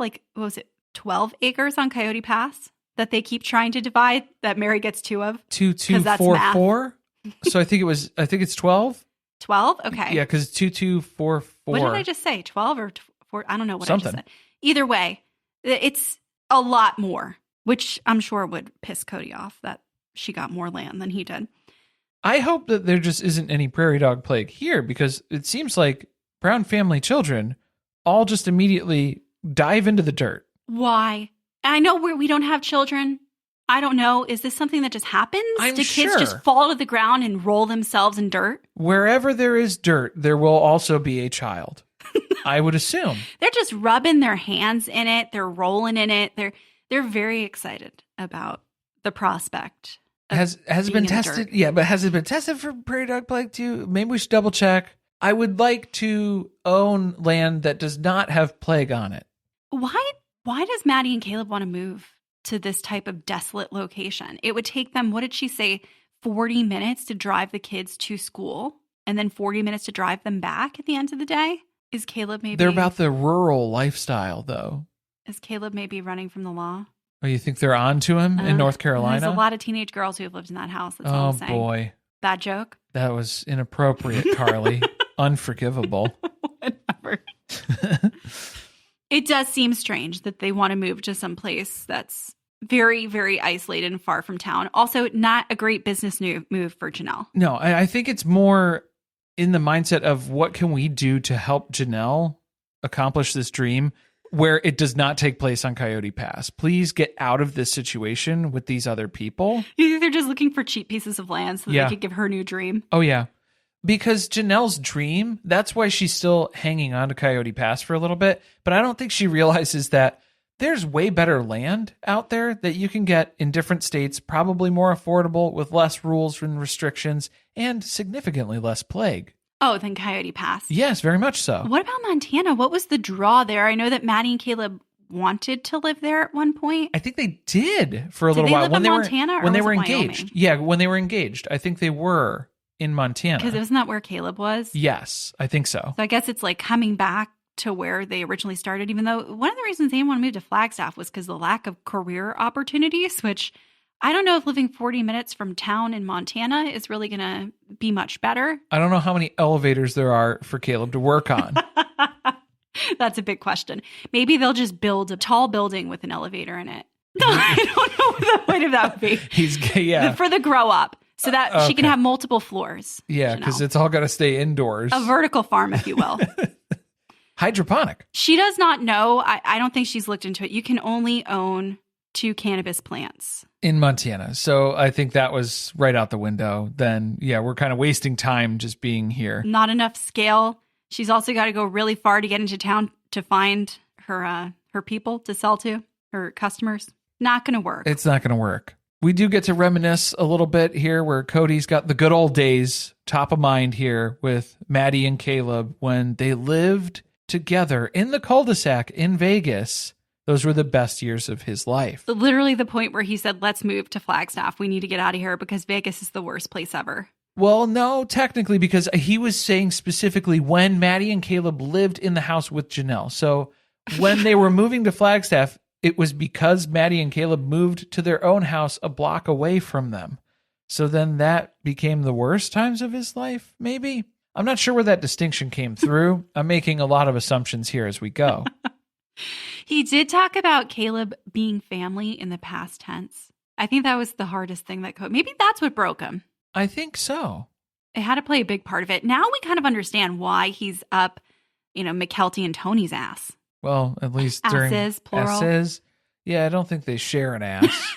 12 acres on Coyote Pass that they keep trying to divide that Meri gets 2 of? 2244. So I think it's 12. 12? Okay. Yeah, because 2244. What did I just say? 12 or 4? I don't know what I Something. just said. Either way, it's a lot more, which I'm sure would piss Cody off that she got more land than he did. I hope that there just isn't any prairie dog plague here, because it seems like Brown family children all just immediately dive into the dirt. Why? I know we don't have children. I don't know. Is this something that just happens? I'm Do sure. kids just fall to the ground and roll themselves in dirt? Wherever there is dirt, there will also be a child. I would assume. They're just rubbing their hands in it. They're rolling in it. They're very excited about the prospect. Has it been tested? Yeah, but has it been tested for prairie dog plague too? Maybe we should double check. I would like to own land that does not have plague on it. Why does Maddie and Caleb want to move to this type of desolate location? It would take them, what did she say, 40 minutes to drive the kids to school and then 40 minutes to drive them back at the end of the day? Is Caleb maybe... They're about the rural lifestyle, though. Is Caleb maybe running from the law? Oh, you think they're on to him in North Carolina? There's a lot of teenage girls who have lived in that house. That's all I'm saying. Oh, boy. Bad joke? That was inappropriate, Carly. Unforgivable. Whatever. It does seem strange that they want to move to some place that's very, very isolated and far from town. Also, not a great business move for Janelle. No, I think it's more in the mindset of what can we do to help Janelle accomplish this dream where it does not take place on Coyote Pass. Please get out of this situation with these other people. You think they're just looking for cheap pieces of land so that they could give her new dream? Oh, yeah. Because Janelle's dream, that's why she's still hanging on to Coyote Pass for a little bit. But I don't think she realizes that there's way better land out there that you can get in different states, probably more affordable with less rules and restrictions and significantly less plague. Oh, then Coyote Pass. Yes, very much so. What about Montana? What was the draw there? I know that Maddie and Caleb wanted to live there at one point. I think they did for a Did little they while live when in they Montana, were or when they was were it engaged. Wyoming? Yeah, when they were engaged, I think they were in Montana. Because isn't that where Caleb was? Yes, I think so. So I guess it's like coming back to where they originally started, even though one of the reasons they didn't want to move to Flagstaff was because the lack of career opportunities, which I don't know if living 40 minutes from town in Montana is really going to be much better. I don't know how many elevators there are for Caleb to work on. That's a big question. Maybe they'll just build a tall building with an elevator in it. No, I don't know what the point of that would be. For the grow up. So that she can have multiple floors. Yeah, because it's all got to stay indoors. A vertical farm, if you will. Hydroponic. She does not know. I don't think she's looked into it. You can only own 2 cannabis plants. In Montana. So I think that was right out the window. Then, yeah, we're kind of wasting time just being here. Not enough scale. She's also got to go really far to get into town to find her people to sell to, her customers. Not going to work. It's not going to work. We do get to reminisce a little bit here where Cody's got the good old days top of mind here with Maddie and Caleb when they lived together in the cul-de-sac in Vegas. Those were the best years of his life. Literally the point where he said, let's move to Flagstaff. We need to get out of here because Vegas is the worst place ever. Well, no, technically, because he was saying specifically when Maddie and Caleb lived in the house with Janelle. So when they were moving to Flagstaff, it was because Maddie and Caleb moved to their own house a block away from them. So then that became the worst times of his life, maybe? I'm not sure where that distinction came through. I'm making a lot of assumptions here as we go. He did talk about Caleb being family in the past tense. I think that was the hardest thing that maybe that's what broke him. I think so. It had to play a big part of it. Now we kind of understand why he's up, McKelty and Tony's ass. Well, at least during asses, plural. S's. Yeah, I don't think they share an ass.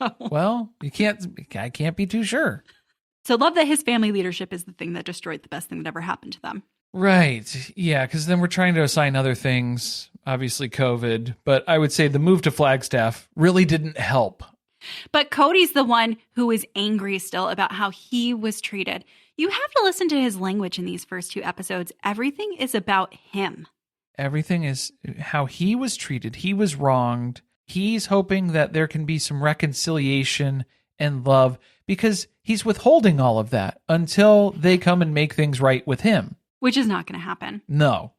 No. Well, I can't be too sure. So love that his family leadership is the thing that destroyed the best thing that ever happened to them. Right. Yeah, because then we're trying to assign other things, obviously COVID, but I would say the move to Flagstaff really didn't help. But Cody's the one who is angry still about how he was treated. You have to listen to his language in these first 2 episodes. Everything is about him. Everything is how he was treated. He was wronged. He's hoping that there can be some reconciliation and love because he's withholding all of that until they come and make things right with him. Which is not going to happen. No.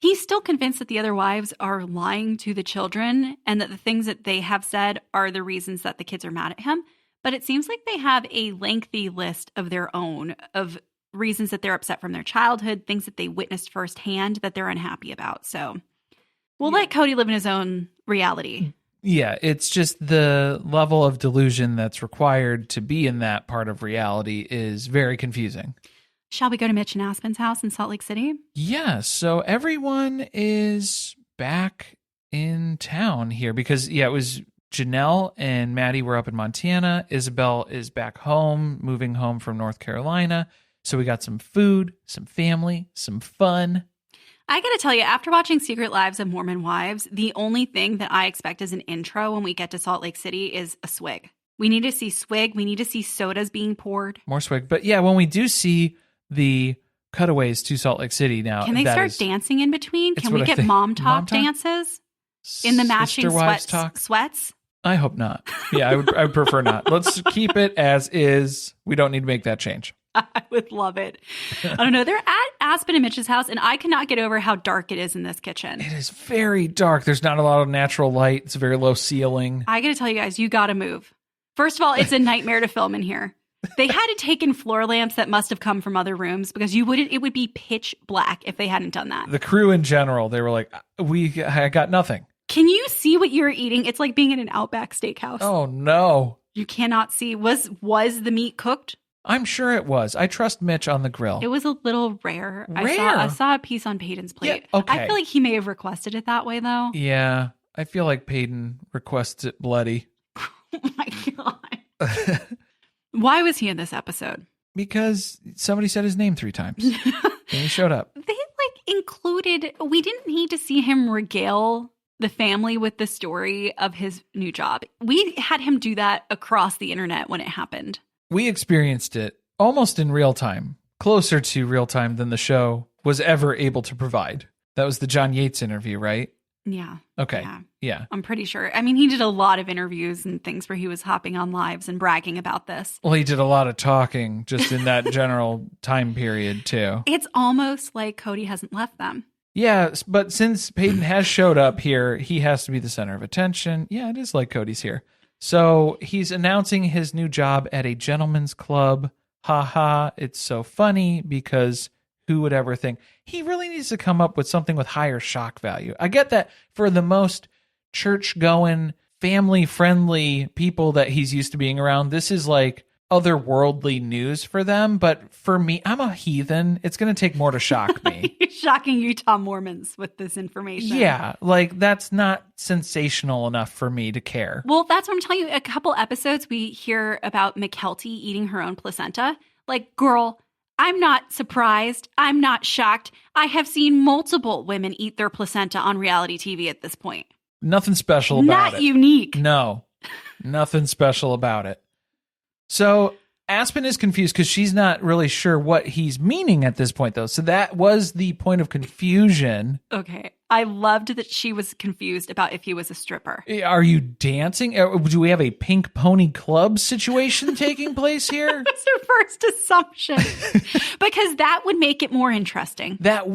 He's still convinced that the other wives are lying to the children and that the things that they have said are the reasons that the kids are mad at him. But it seems like they have a lengthy list of their own of reasons that they're upset from their childhood, things that they witnessed firsthand that they're unhappy about. So we'll let Cody live in his own reality. Yeah, it's just the level of delusion that's required to be in that part of reality is very confusing. Shall we go to Mitch and Aspen's house in Salt Lake City? Yeah, so everyone is back in town here because, it was Janelle and Maddie were up in Montana. Isabel is back home, moving home from North Carolina. So we got some food, some family, some fun. I got to tell you, after watching Secret Lives of Mormon Wives, the only thing that I expect as an intro when we get to Salt Lake City is a swig. We need to see swig. We need to see sodas being poured. More swig. But yeah, when we do see the cutaways to Salt Lake City now. Can they start dancing in between? Can we get mom talk dances in the matching sweats? I hope not. Yeah, I would prefer not. Let's keep it as is. We don't need to make that change. I would love it. I don't know. They're at Aspen and Mitch's house, and I cannot get over how dark it is in this kitchen. It is very dark. There's not a lot of natural light. It's a very low ceiling. I got to tell you guys, you got to move. First of all, it's a nightmare to film in here. They had to take in floor lamps that must have come from other rooms because it would be pitch black if they hadn't done that. The crew in general, they were like, I got nothing. Can you see what you're eating? It's like being in an Outback Steakhouse. Oh, no. You cannot see. Was the meat cooked? I'm sure it was. I trust Mitch on the grill. It was a little rare. I saw a piece on Peyton's plate. Yeah, okay. I feel like he may have requested it that way, though. Yeah. I feel like Peyton requests it bloody. Oh, my God. Why was he in this episode? Because somebody said his name 3 times. And he showed up. They included, we didn't need to see him regale the family with the story of his new job. We had him do that across the internet when it happened. We experienced it almost in real time, closer to real time than the show was ever able to provide. That was the John Yates interview, right? Yeah. Okay. Yeah. I'm pretty sure. I mean, he did a lot of interviews and things where he was hopping on lives and bragging about this. Well, he did a lot of talking just in that general time period, too. It's almost like Cody hasn't left them. Yeah, but since Peyton has showed up here, he has to be the center of attention. Yeah, it is like Cody's here. So he's announcing his new job at a gentleman's club. Ha ha. It's so funny because who would ever think? He really needs to come up with something with higher shock value. I get that for the most church-going, family-friendly people that he's used to being around, this is like otherworldly news for them. But for me, I'm a heathen. It's going to take more to shock me. Shocking Utah Mormons with this information. Yeah, like that's not sensational enough for me to care. Well, that's what I'm telling you. A couple episodes, we hear about McKelty eating her own placenta. Like, girl, I'm not surprised. I'm not shocked. I have seen multiple women eat their placenta on reality TV at this point. Nothing special about it. Not unique. No, nothing special about it. So Aspen is confused because she's not really sure what he's meaning at this point, though. So that was the point of confusion. Okay. I loved that she was confused about if he was a stripper. Are you dancing? Do we have a Pink Pony Club situation taking place here? That's her first assumption. Because that would make it more interesting. That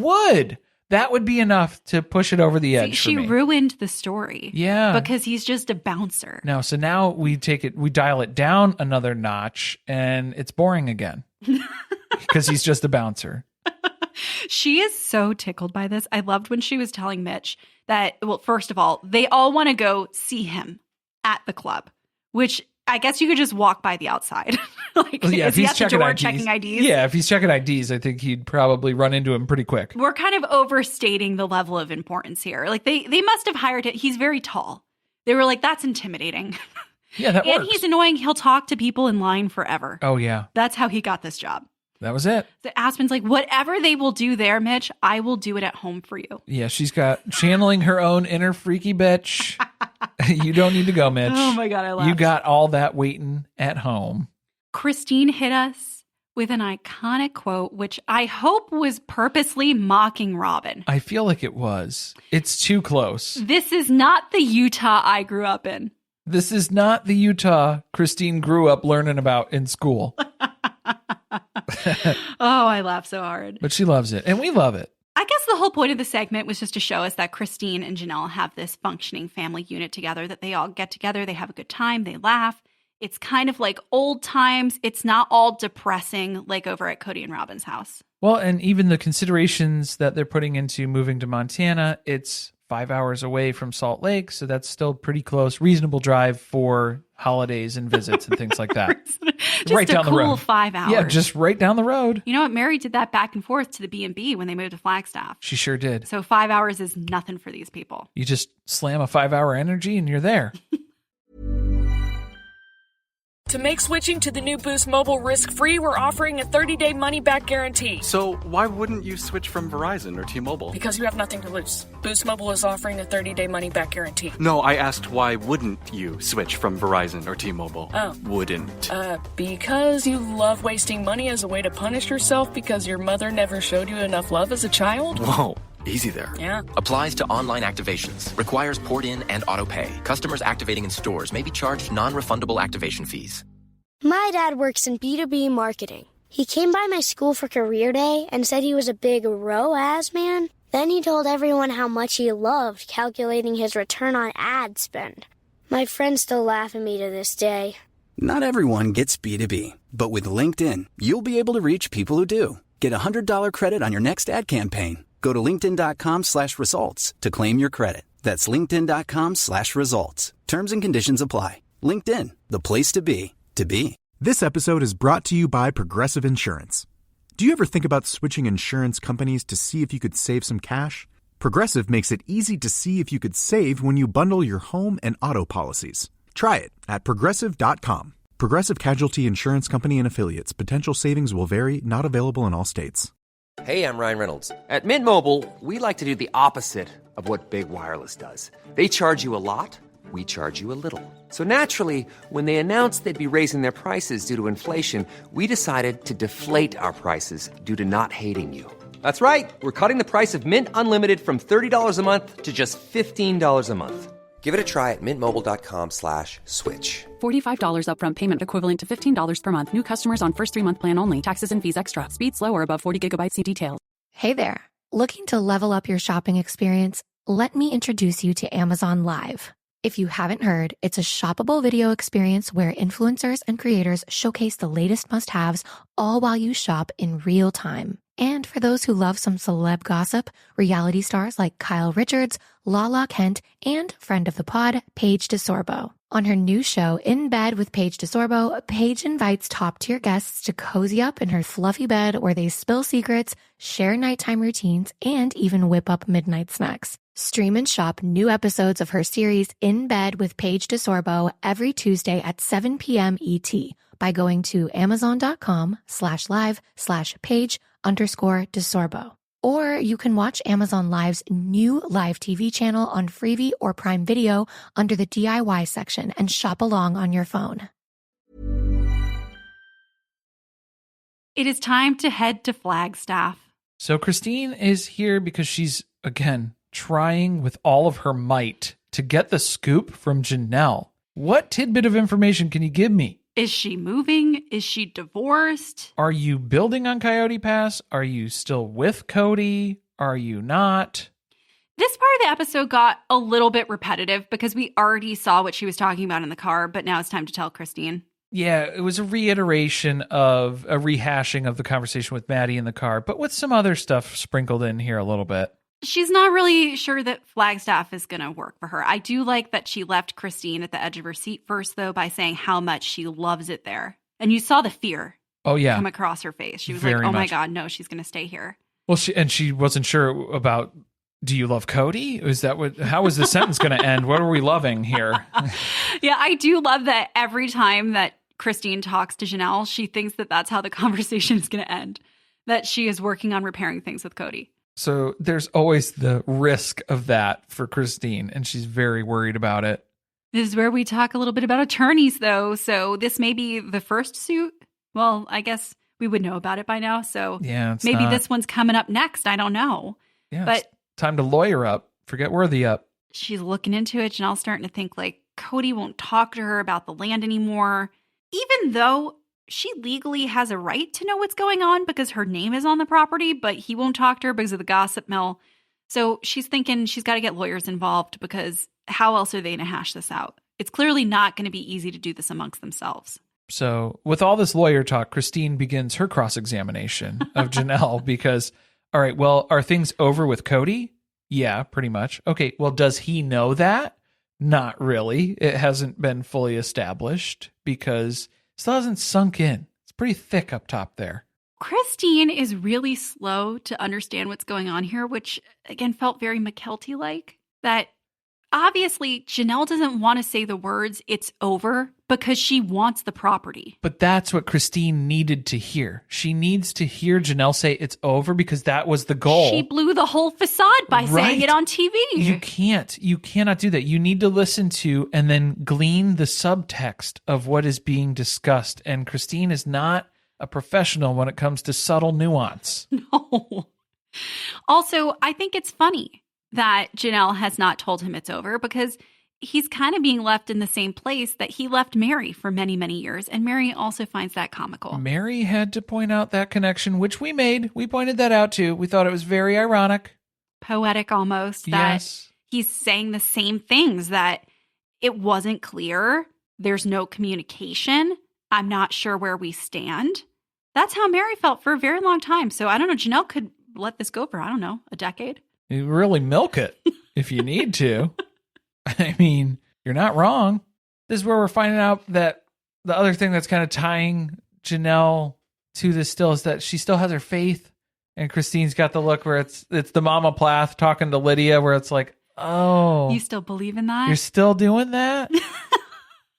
would be enough to push it over the edge. She for me. Ruined the story. Yeah. Because he's just a bouncer. No, so now we dial it down another notch and it's boring again. Because he's just a bouncer. She is so tickled by this. I loved when she was telling Mitch that, well, first of all, they all want to go see him at the club, which I guess you could just walk by the outside. If he's checking IDs? Yeah, if he's checking IDs, I think he'd probably run into him pretty quick. We're kind of overstating the level of importance here. Like they must have hired him. He's very tall. They were like, that's intimidating. Yeah, that works. And he's annoying. He'll talk to people in line forever. Oh, yeah. That's how he got this job. That was it. So Aspen's like, whatever they will do there, Mitch, I will do it at home for you. Yeah, she's got channeling her own inner freaky bitch. You don't need to go, Mitch. Oh my God, I laughed. You got all that waiting at home. Christine hit us with an iconic quote, which I hope was purposely mocking Robyn. I feel like it was. It's too close. This is not the Utah I grew up in. This is not the Utah Christine grew up learning about in school. Oh, I laugh so hard. But she loves it, and we love it. I guess the whole point of the segment was just to show us that Christine and Janelle have this functioning family unit together, that they all get together, they have a good time, they laugh. It's kind of like old times. It's not all depressing like over at Cody and Robyn's house. Well, and even the considerations that they're putting into moving to Montana, it's 5 hours away from Salt Lake, so that's still pretty close. Reasonable drive for holidays and visits and things like that. Just right down a cool the road. 5 hours. Yeah, just right down the road. You know what? Meri did that back and forth to the B&B when they moved to Flagstaff. She sure did. So 5 hours is nothing for these people. You just slam a 5-hour energy and you're there. To make switching to the new Boost Mobile risk-free, we're offering a 30-day money-back guarantee. So why wouldn't you switch from Verizon or T-Mobile? Because you have nothing to lose. Boost Mobile is offering a 30-day money-back guarantee. No, I asked why wouldn't you switch from Verizon or T-Mobile? Oh. Wouldn't. Because you love wasting money as a way to punish yourself because your mother never showed you enough love as a child? Whoa. Easy there. Yeah. Applies to online activations. Requires port in and auto pay. Customers activating in stores may be charged non-refundable activation fees. My dad works in B2B marketing. He came by my school for career day and said he was a big ROAS man. Then he told everyone how much he loved calculating his return on ad spend. My friends still laugh at me to this day. Not everyone gets B2B, but with LinkedIn, you'll be able to reach people who do. Get a $100 credit on your next ad campaign. Go to linkedin.com/results to claim your credit. That's linkedin.com/results. Terms and conditions apply. LinkedIn, the place to be, to be. This episode is brought to you by Progressive Insurance. Do you ever think about switching insurance companies to see if you could save some cash? Progressive makes it easy to see if you could save when you bundle your home and auto policies. Try it at Progressive.com. Progressive Casualty Insurance Company and Affiliates. Potential savings will vary. Not available in all states. Hey, I'm Ryan Reynolds. At Mint Mobile, we like to do the opposite of what Big Wireless does. They charge you a lot, we charge you a little. So naturally, when they announced they'd be raising their prices due to inflation, we decided to deflate our prices due to not hating you. That's right. We're cutting the price of Mint Unlimited from $30 a month to just $15 a month. Give it a try at mintmobile.com/switch. $45 upfront payment equivalent to $15 per month. New customers on first 3-month plan only. Taxes and fees extra. Speed slower above 40 gigabytes. See details. Hey there. Looking to level up your shopping experience? Let me introduce you to Amazon Live. If you haven't heard, it's a shoppable video experience where influencers and creators showcase the latest must-haves all while you shop in real time. And for those who love some celeb gossip, reality stars like Kyle Richards, Lala Kent, and friend of the pod, Paige DeSorbo. On her new show, In Bed with Paige DeSorbo, Paige invites top-tier guests to cozy up in her fluffy bed where they spill secrets, share nighttime routines, and even whip up midnight snacks. Stream and shop new episodes of her series In Bed with Paige DeSorbo every Tuesday at 7 p.m. ET by going to amazon.com/live/Paige_DeSorbo. Or you can watch Amazon Live's new live TV channel on Freevee or Prime Video under the DIY section and shop along on your phone. It is time to head to Flagstaff. So Christine is here because she's, again, trying with all of her might to get the scoop from Janelle. What tidbit of information can you give me? Is she moving? Is she divorced? Are you building on Coyote Pass? Are you still with Cody? Are you not? This part of the episode got a little bit repetitive because we already saw what she was talking about in the car, but now it's time to tell Christine. Yeah, it was a reiteration of a rehashing of the conversation with Maddie in the car, but with some other stuff sprinkled in here a little bit. She's not really sure that Flagstaff is going to work for her. I do like that she left Christine at the edge of her seat first, though, by saying how much she loves it there. And you saw the fear come across her face. She was Very like, oh my much. God, no, she's going to stay here. Well, she wasn't sure about, do you love Cody? How is the sentence going to end? What are we loving here? Yeah, I do love that every time that Christine talks to Janelle, she thinks that that's how the conversation is going to end, that she is working on repairing things with Cody. So there's always the risk of that for Christine, and she's very worried about it. This is where we talk a little bit about attorneys, though. So this may be the first suit. Well, I guess we would know about it by now. So yeah, maybe this one's coming up next. I don't know. Yeah, but it's time to lawyer up. Forget worthy up. She's looking into it. Janelle's starting to think like Cody won't talk to her about the land anymore, even though she legally has a right to know what's going on because her name is on the property, but he won't talk to her because of the gossip mill. So she's thinking she's got to get lawyers involved because how else are they going to hash this out? It's clearly not going to be easy to do this amongst themselves. So with all this lawyer talk, Christine begins her cross-examination of Janelle because, all right, well, are things over with Cody? Yeah, pretty much. Okay, well, does he know that? Not really. It hasn't been fully established because it still hasn't sunk in. It's pretty thick up top there. Christine is really slow to understand what's going on here, which, again, felt very McKelty-like. That obviously Janelle doesn't want to say the words, it's over, because she wants the property. But that's what Christine needed to hear. She needs to hear Janelle say it's over because that was the goal. She blew the whole facade by saying it on TV. You can't. You cannot do that. You need to listen to and then glean the subtext of what is being discussed. And Christine is not a professional when it comes to subtle nuance. No. Also, I think it's funny that Janelle has not told him it's over because he's kind of being left in the same place that he left Meri for many, many years. And Meri also finds that comical. Meri had to point out that connection, which we made. We pointed that out too. We thought it was very ironic. Poetic almost. Yes. That he's saying the same things, that it wasn't clear. There's no communication. I'm not sure where we stand. That's how Meri felt for a very long time. So I don't know. Janelle could let this go for, I don't know, a decade. You really milk it if you need to. I mean, you're not wrong. This is where we're finding out that the other thing that's kind of tying Janelle to this still is that she still has her faith. And Christine's got the look where it's the Mama Plath talking to Lydia where it's like, oh. You still believe in that? You're still doing that?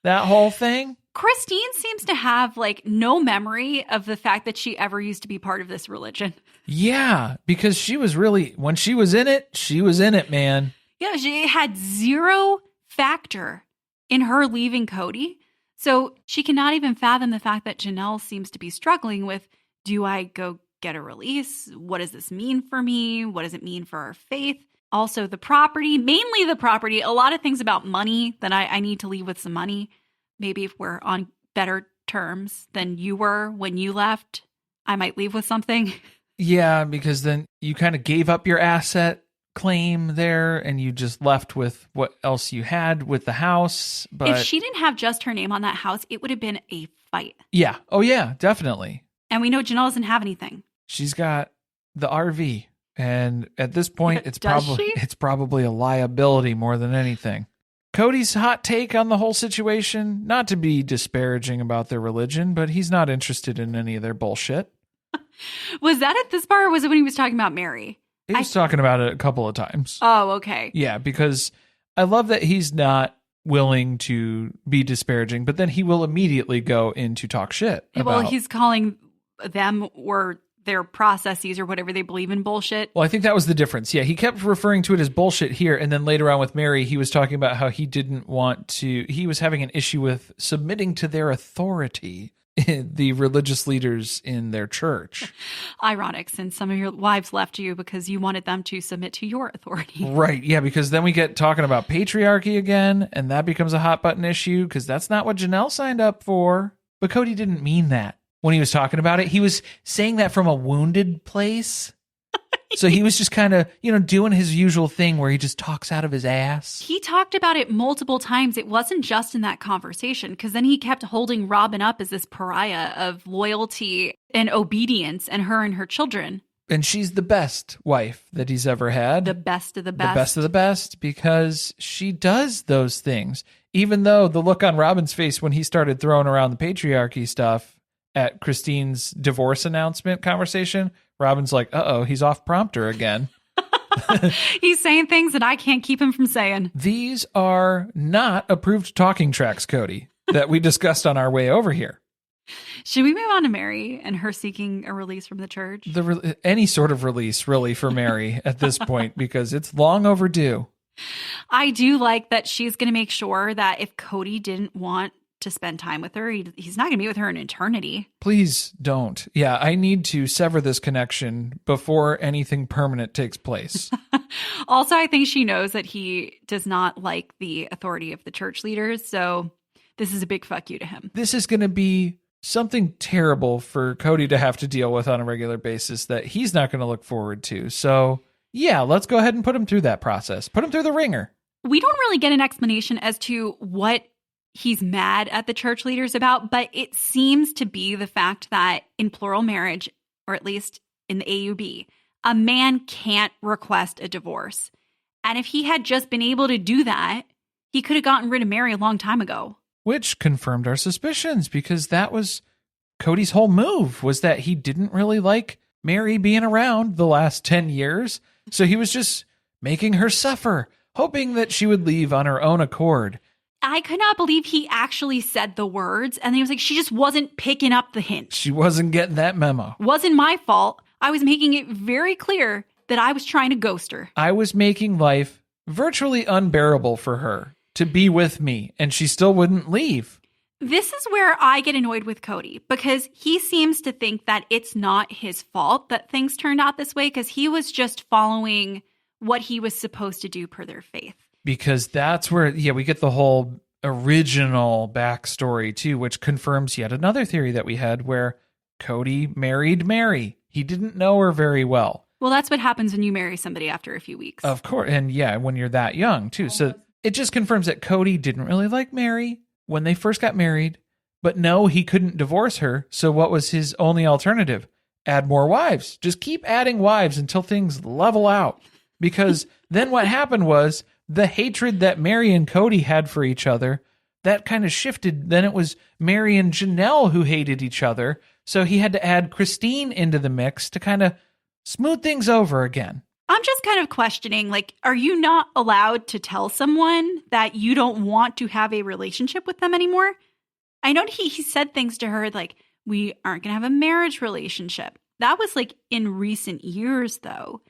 That whole thing? Christine seems to have no memory of the fact that she ever used to be part of this religion. Yeah, because she was really, when she was in it, man. Yeah, she had zero factor in her leaving Cody. So she cannot even fathom the fact that Janelle seems to be struggling with, do I go get a release? What does this mean for me? What does it mean for our faith? Also the property, mainly the property, a lot of things about money that I need to leave with some money. Maybe if we're on better terms than you were when you left, I might leave with something. Yeah, because then you kind of gave up your asset claim there and you just left with what else you had with the house. But if she didn't have just her name on that house, it would have been a fight. Yeah. Oh, yeah, definitely. And we know Janelle doesn't have anything. She's got the RV. And at this point, it's probably a liability more than anything. Cody's hot take on the whole situation, not to be disparaging about their religion, but he's not interested in any of their bullshit. Was that at this bar or was it when he was talking about Meri? He was talking about it a couple of times. Oh, okay. Yeah, because I love that he's not willing to be disparaging, but then he will immediately go into talk shit. Well, he's calling them or their processes or whatever they believe in bullshit. Well, I think that was the difference. Yeah, he kept referring to it as bullshit here, and then later on with Meri, he was talking about how he didn't want to, he was having an issue with submitting to their authority, the religious leaders in their church. Ironic, since some of your wives left you because you wanted them to submit to your authority. Right, yeah, because then we get talking about patriarchy again, and that becomes a hot button issue, because that's not what Janelle signed up for. But Cody didn't mean that. When he was talking about it, he was saying that from a wounded place. So he was just kind of, doing his usual thing where he just talks out of his ass. He talked about it multiple times. It wasn't just in that conversation, because then he kept holding Robyn up as this pariah of loyalty and obedience, and her children. And she's the best wife that he's ever had. The best of the best. The best of the best, because she does those things. Even though the look on Robyn's face when he started throwing around the patriarchy stuff at Christine's divorce announcement conversation, Robyn's like, uh-oh, he's off prompter again. He's saying things that I can't keep him from saying. These are not approved talking tracks, Cody, that we discussed on our way over here. Should we move on to Meri and her seeking a release from the church? Any sort of release, really, for Meri at this point, because it's long overdue. I do like that she's going to make sure that if Cody didn't want to spend time with her. He's not going to be with her in eternity. Please don't. Yeah, I need to sever this connection before anything permanent takes place. Also, I think she knows that he does not like the authority of the church leaders, so this is a big fuck you to him. This is going to be something terrible for Cody to have to deal with on a regular basis that he's not going to look forward to. So, yeah, let's go ahead and put him through that process. Put him through the ringer. We don't really get an explanation as to what he's mad at the church leaders about, but it seems to be the fact that in plural marriage, or at least in the AUB, a man can't request a divorce. And if he had just been able to do that, he could have gotten rid of Meri a long time ago. Which confirmed our suspicions, because that was Cody's whole move, was that he didn't really like Meri being around the last 10 years. So he was just making her suffer, hoping that she would leave on her own accord. I could not believe he actually said the words. And he was like, she just wasn't picking up the hint. She wasn't getting that memo. Wasn't my fault. I was making it very clear that I was trying to ghost her. I was making life virtually unbearable for her to be with me, and she still wouldn't leave. This is where I get annoyed with Cody, because he seems to think that it's not his fault that things turned out this way, because he was just following what he was supposed to do per their faith. Because that's where, we get the whole original backstory too, which confirms yet another theory that we had where Cody married Meri. He didn't know her very well. Well, that's what happens when you marry somebody after a few weeks. Of course. And when you're that young too. So it just confirms that Cody didn't really like Meri when they first got married, but no, he couldn't divorce her. So what was his only alternative? Add more wives. Just keep adding wives until things level out. Because then what happened was the hatred that Meri and Cody had for each other, that kind of shifted. Then it was Meri and Janelle who hated each other. So he had to add Christine into the mix to kind of smooth things over again. I'm just kind of questioning, are you not allowed to tell someone that you don't want to have a relationship with them anymore? I know he said things to her like, we aren't going to have a marriage relationship. That was in recent years, though.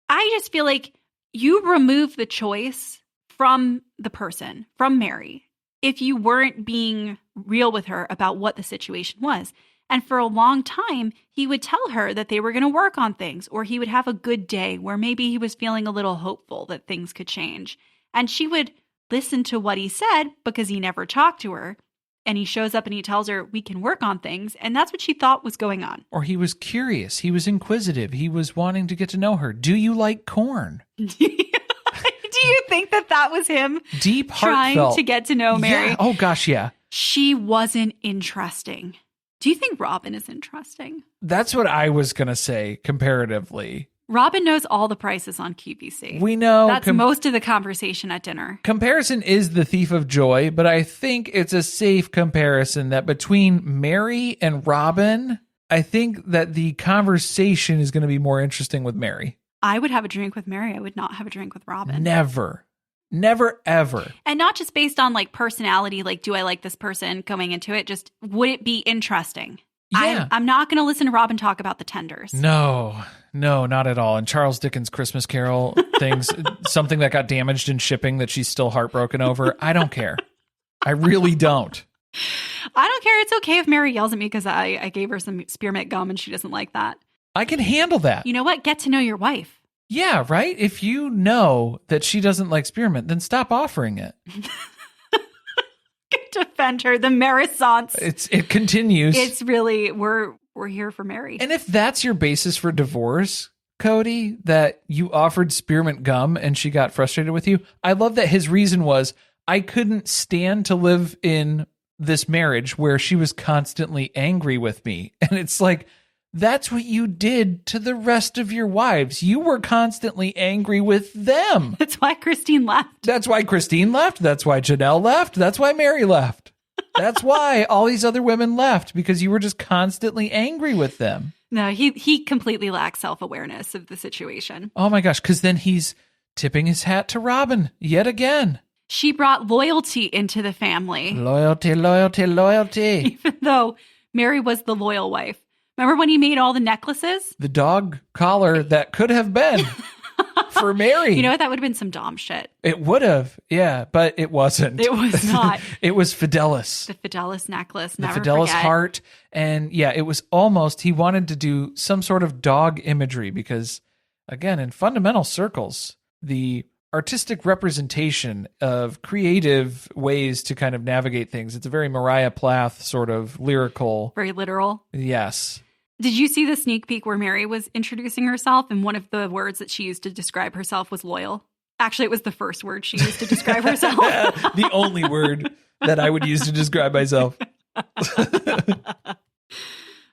I just feel like you remove the choice from the person, from Meri, if you weren't being real with her about what the situation was. And for a long time, he would tell her that they were going to work on things, or he would have a good day where maybe he was feeling a little hopeful that things could change. And she would listen to what he said because he never talked to her. And he shows up and he tells her, we can work on things. And that's what she thought was going on. Or he was curious. He was inquisitive. He was wanting to get to know her. Do you like corn? Do you think that was him deep, trying heartfelt to get to know Meri? Yeah. Oh, gosh, yeah. She wasn't interesting. Do you think Robyn is interesting? That's what I was going to say comparatively. Robyn knows all the prices on QVC. We know. That's most of the conversation at dinner. Comparison is the thief of joy, but I think it's a safe comparison that between Meri and Robyn, I think that the conversation is going to be more interesting with Meri. I would have a drink with Meri. I would not have a drink with Robyn. Never. Never, ever. And not just based on personality, do I like this person going into it? Just would it be interesting? Yeah. I'm not going to listen to Robyn talk about the tenders. No, not at all. And Charles Dickens' Christmas Carol things, something that got damaged in shipping that she's still heartbroken over. I don't care. I really don't. I don't care. It's okay if Meri yells at me because I gave her some spearmint gum and she doesn't like that. I can handle that. You know what? Get to know your wife. Yeah, right? If you know that she doesn't like spearmint, then stop offering it. Defend her, the Merisance. It continues. It's really, we're here for Meri. And if that's your basis for divorce, Cody, that you offered spearmint gum and she got frustrated with you, I love that his reason was, I couldn't stand to live in this marriage where she was constantly angry with me. And it's like, that's what you did to the rest of your wives. You were constantly angry with them. That's why Christine left. That's why Christine left. That's why Janelle left. That's why Meri left. That's why all these other women left, because you were just constantly angry with them. No, he completely lacks self-awareness of the situation. Oh my gosh, because then he's tipping his hat to Robyn yet again. She brought loyalty into the family. Loyalty, loyalty, loyalty. Even though Meri was the loyal wife. Remember when he made all the necklaces? The dog collar that could have been. for Meri. You know what? That would have been some Dom shit. It would have, yeah, but it wasn't. It was not. It was Fidelis. The Fidelis necklace, The never Fidelis forget. heart. And yeah, it was almost, he wanted to do some sort of dog imagery because, again, in fundamental circles, the artistic representation of creative ways to kind of navigate things. It's a very Mariah Plath sort of lyrical. Very literal. Yes. Did you see the sneak peek where Meri was introducing herself and one of the words that she used to describe herself was loyal? Actually, it was the first word she used to describe herself. The only word that I would use to describe myself.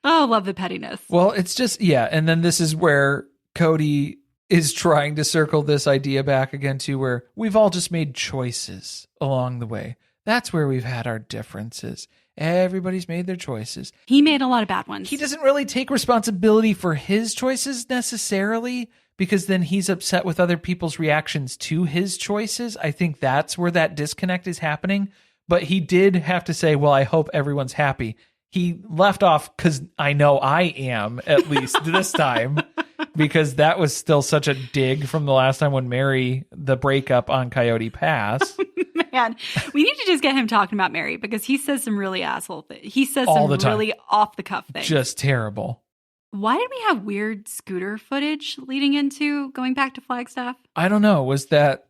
Oh, love the pettiness. Well, it's just, yeah. And then this is where Cody is trying to circle this idea back again to where we've all just made choices along the way. That's where we've had our differences. Everybody's made their choices. He made a lot of bad ones. He doesn't really take responsibility for his choices necessarily, because then he's upset with other people's reactions to his choices. I think that's where that disconnect is happening. But he did have to say, well, I hope everyone's happy. He left off because I know I am, at least this time, because that was still such a dig from the last time when Meri, the breakup on Coyote Pass. Man, we need to just get him talking about Meri because he says some really asshole things. He says All some the time. really off the cuff things. Just terrible. Why did we have weird scooter footage leading into going back to Flagstaff? I don't know. Was that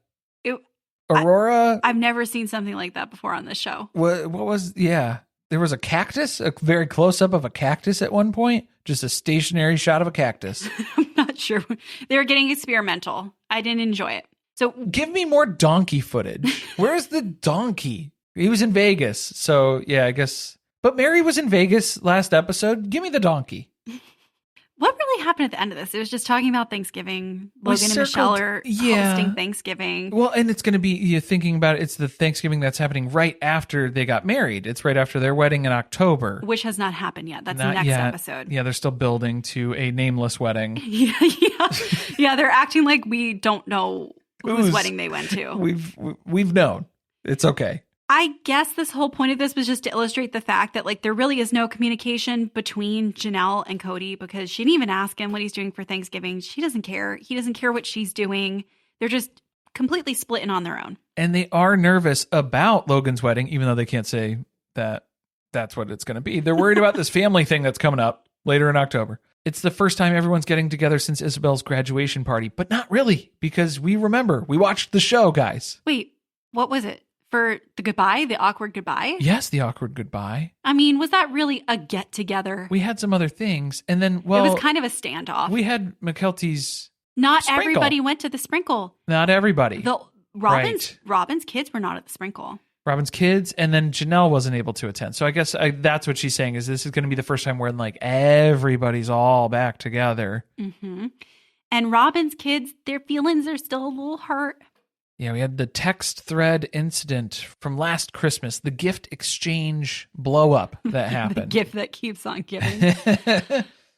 Aurora? I've never seen something like that before on this show. What was, yeah. There was a cactus, a very close up of a cactus at one point. Just a stationary shot of a cactus. I'm not sure. They were getting experimental. I didn't enjoy it. So give me more donkey footage. Where's the donkey? He was in Vegas. So yeah, I guess. But Meri was in Vegas last episode. Give me the donkey. What really happened at the end of this? It was just talking about Thanksgiving. Logan and Michelle are hosting Thanksgiving. Well, and it's going to be, you're thinking about it, it's the Thanksgiving that's happening right after they got married. It's right after their wedding in October. Which has not happened yet. That's Not the next yet. episode. Yeah, they're still building to a nameless wedding. Yeah, they're acting like we don't know whose wedding they went to. We've known. It's okay. I guess this whole point of this was just to illustrate the fact that like there really is no communication between Janelle and Cody because she didn't even ask him what he's doing for Thanksgiving. She doesn't care. He doesn't care what she's doing. They're just completely splitting on their own. And they are nervous about Logan's wedding, even though they can't say that that's what it's going to be. They're worried about this family thing that's coming up later in October. It's the first time everyone's getting together since Isabel's graduation party, but not really, because we remember, we watched the show, guys. Wait, what was it? For the goodbye, the awkward goodbye? Yes, the awkward goodbye. I mean, was that really a get together? We had some other things, and then, well, it was kind of a standoff. We had McKelty's Not sprinkle. everybody went to the sprinkle. Not everybody. Robyn's kids were not at the sprinkle. Robyn's kids, and then Janelle wasn't able to attend. So I guess that's what she's saying, is this is going to be the first time where like everybody's all back together. Mm-hmm. And Robyn's kids, their feelings are still a little hurt. Yeah, we had the text thread incident from last Christmas, the gift exchange blow up that happened. The gift that keeps on giving.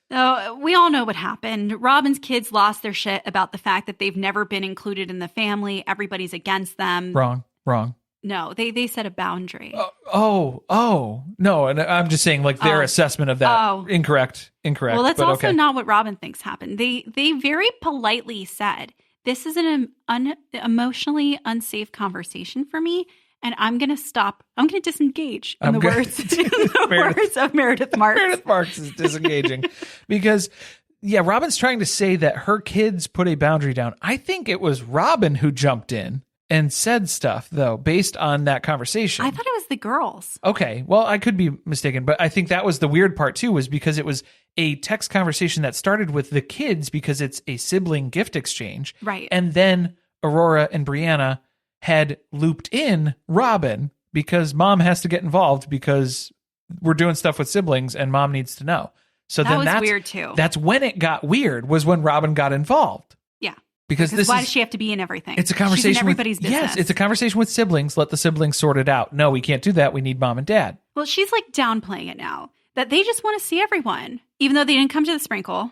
So we all know what happened. Robyn's kids lost their shit about the fact that they've never been included in the family. Everybody's against them. Wrong. No, they set a boundary. No, and I'm just saying like their assessment of that. Incorrect. Well, that's also not what Robyn thinks happened. They very politely said, this is an emotionally unsafe conversation for me, and I'm going to stop. I'm going to disengage in the words of Meredith Marks. Meredith Marks is disengaging because, yeah, Robyn's trying to say that her kids put a boundary down. I think it was Robyn who jumped in and said stuff, though, based on that conversation. I thought it was the girls. Okay, well, I could be mistaken, but I think that was the weird part, too, was because it was a text conversation that started with the kids because it's a sibling gift exchange. Right. And then Aurora and Brianna had looped in Robyn because mom has to get involved because we're doing stuff with siblings and mom needs to know. So that then was that's weird, too. That's when it got weird, was when Robyn got involved. Yeah. Because why does she have to be in everything? It's a conversation. She's in everybody's business. Yes, it's a conversation with siblings. Let the siblings sort it out. No, we can't do that. We need mom and dad. Well, she's like downplaying it now. That they just want to see everyone, even though they didn't come to the sprinkle.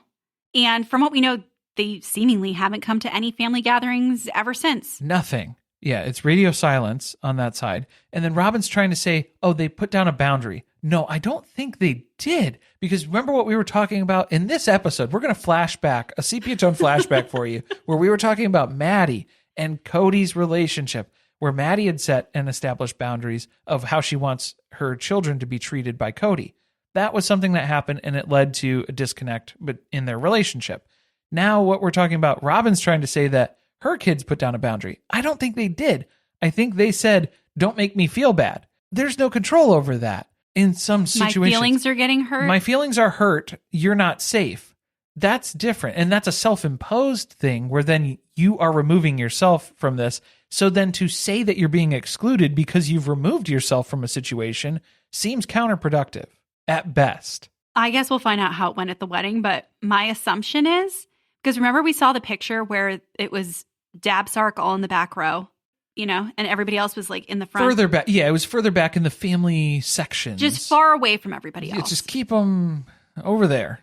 And from what we know, they seemingly haven't come to any family gatherings ever since. Nothing. Yeah, it's radio silence on that side. And then Robyn's trying to say, oh, they put down a boundary. No, I don't think they did. Because remember what we were talking about in this episode? We're going to flashback, a Sepia Tone flashback for you, where we were talking about Maddie and Cody's relationship, where Maddie had set and established boundaries of how she wants her children to be treated by Cody. That was something that happened, and it led to a disconnect in their relationship. Now what we're talking about, Robyn's trying to say that her kids put down a boundary. I don't think they did. I think they said, don't make me feel bad. There's no control over that in some situations. My feelings are getting hurt. My feelings are hurt. You're not safe. That's different. And that's a self-imposed thing where then you are removing yourself from this. So then to say that you're being excluded because you've removed yourself from a situation seems counterproductive at best. I guess we'll find out how it went at the wedding, but my assumption is, because remember we saw the picture where it was Dab Sark all in the back row, and everybody else was like in the front. Further back. Yeah, it was further back in the family section. Just far away from everybody else. Just keep them over there,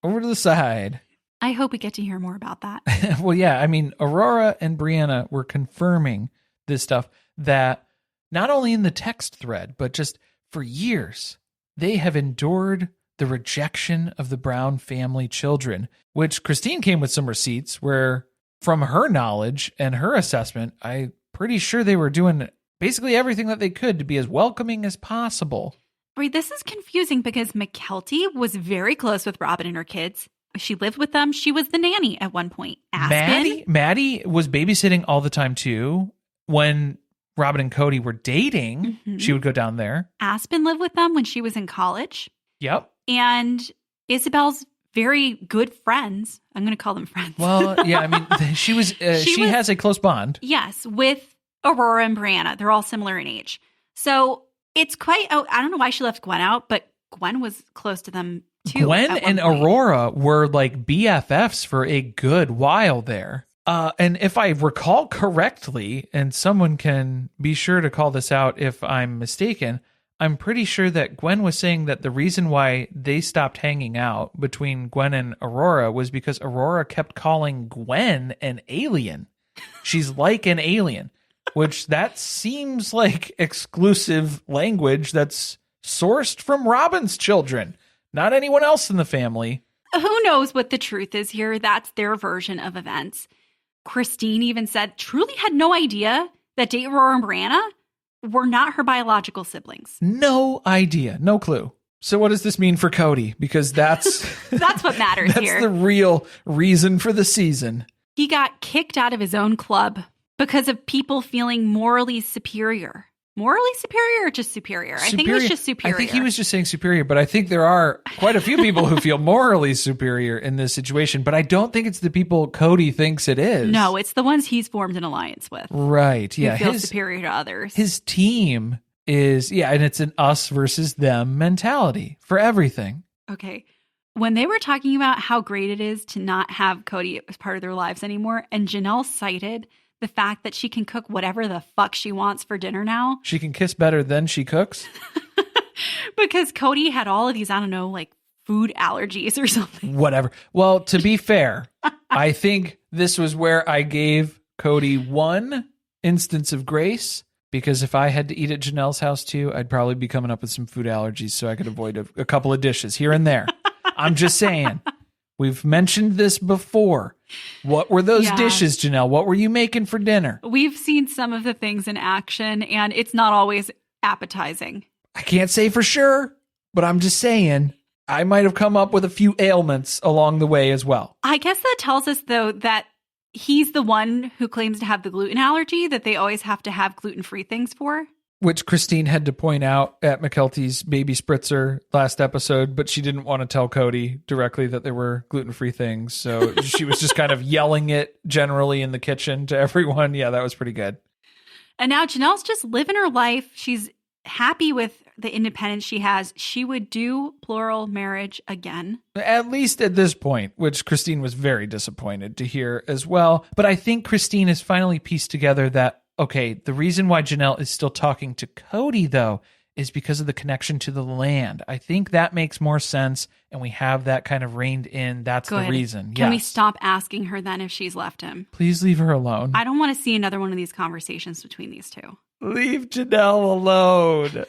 over to the side. I hope we get to hear more about that. Well, yeah, I mean, Aurora and Brianna were confirming this stuff that not only in the text thread, but just for years, they have endured the rejection of the Brown family children, which Christine came with some receipts where, from her knowledge and her assessment, I'm pretty sure they were doing basically everything that they could to be as welcoming as possible. Brie, this is confusing because McKelty was very close with Robyn and her kids. She lived with them. She was the nanny at one point. Maddie was babysitting all the time too. When Robyn and Cody were dating, she would go down there. Aspen lived with them when she was in college. Yep. And Isabel's very good friends. I'm going to call them friends. Well, yeah, I mean, she has a close bond. Yes, with Aurora and Brianna. They're all similar in age. So it's quite, I don't know why she left Gwen out, but Gwen was close to them too. Gwen and Aurora were like BFFs for a good while there. And if I recall correctly, and someone can be sure to call this out if I'm mistaken, I'm pretty sure that Gwen was saying that the reason why they stopped hanging out between Gwen and Aurora was because Aurora kept calling Gwen an alien. She's like an alien, which that seems like exclusive language that's sourced from Robyn's children, not anyone else in the family. Who knows what the truth is here? That's their version of events. Christine even said Truly had no idea that Aurora and Brianna were not her biological siblings. No idea. No clue. So what does this mean for Cody? Because that's that's what matters that's here. That's the real reason for the season. He got kicked out of his own club because of people feeling morally superior. Morally superior or just superior? I think it was just superior. I think he was just saying superior, but I think there are quite a few people who feel morally superior in this situation, but I don't think it's the people Cody thinks it is. No, it's the ones he's formed an alliance with. Right, yeah. Who feel superior to others. His team is, and it's an us versus them mentality for everything. Okay. When they were talking about how great it is to not have Cody as part of their lives anymore, and Janelle cited the fact that she can cook whatever the fuck she wants for dinner now. She can kiss better than she cooks? Because Cody had all of these, I don't know, like food allergies or something. Whatever. Well, to be fair, I think this was where I gave Cody one instance of grace, because if I had to eat at Janelle's house too, I'd probably be coming up with some food allergies so I could avoid a couple of dishes here and there. I'm just saying. We've mentioned this before. What were those dishes, Janelle? What were you making for dinner? We've seen some of the things in action, and it's not always appetizing. I can't say for sure, but I'm just saying I might have come up with a few ailments along the way as well. I guess that tells us, though, that he's the one who claims to have the gluten allergy that they always have to have gluten-free things for. Which Christine had to point out at McKelty's baby spritzer last episode, but she didn't want to tell Cody directly that there were gluten-free things. So she was just kind of yelling it generally in the kitchen to everyone. Yeah, that was pretty good. And now Janelle's just living her life. She's happy with the independence she has. She would do plural marriage again. At least at this point, which Christine was very disappointed to hear as well. But I think Christine has finally pieced together that, okay, the reason why Janelle is still talking to Cody, though, is because of the connection to the land. I think that makes more sense, and we have that kind of reined in. That's Good. The reason. Can we stop asking her then if she's left him? Please leave her alone. I don't want to see another one of these conversations between these two. Leave Janelle alone.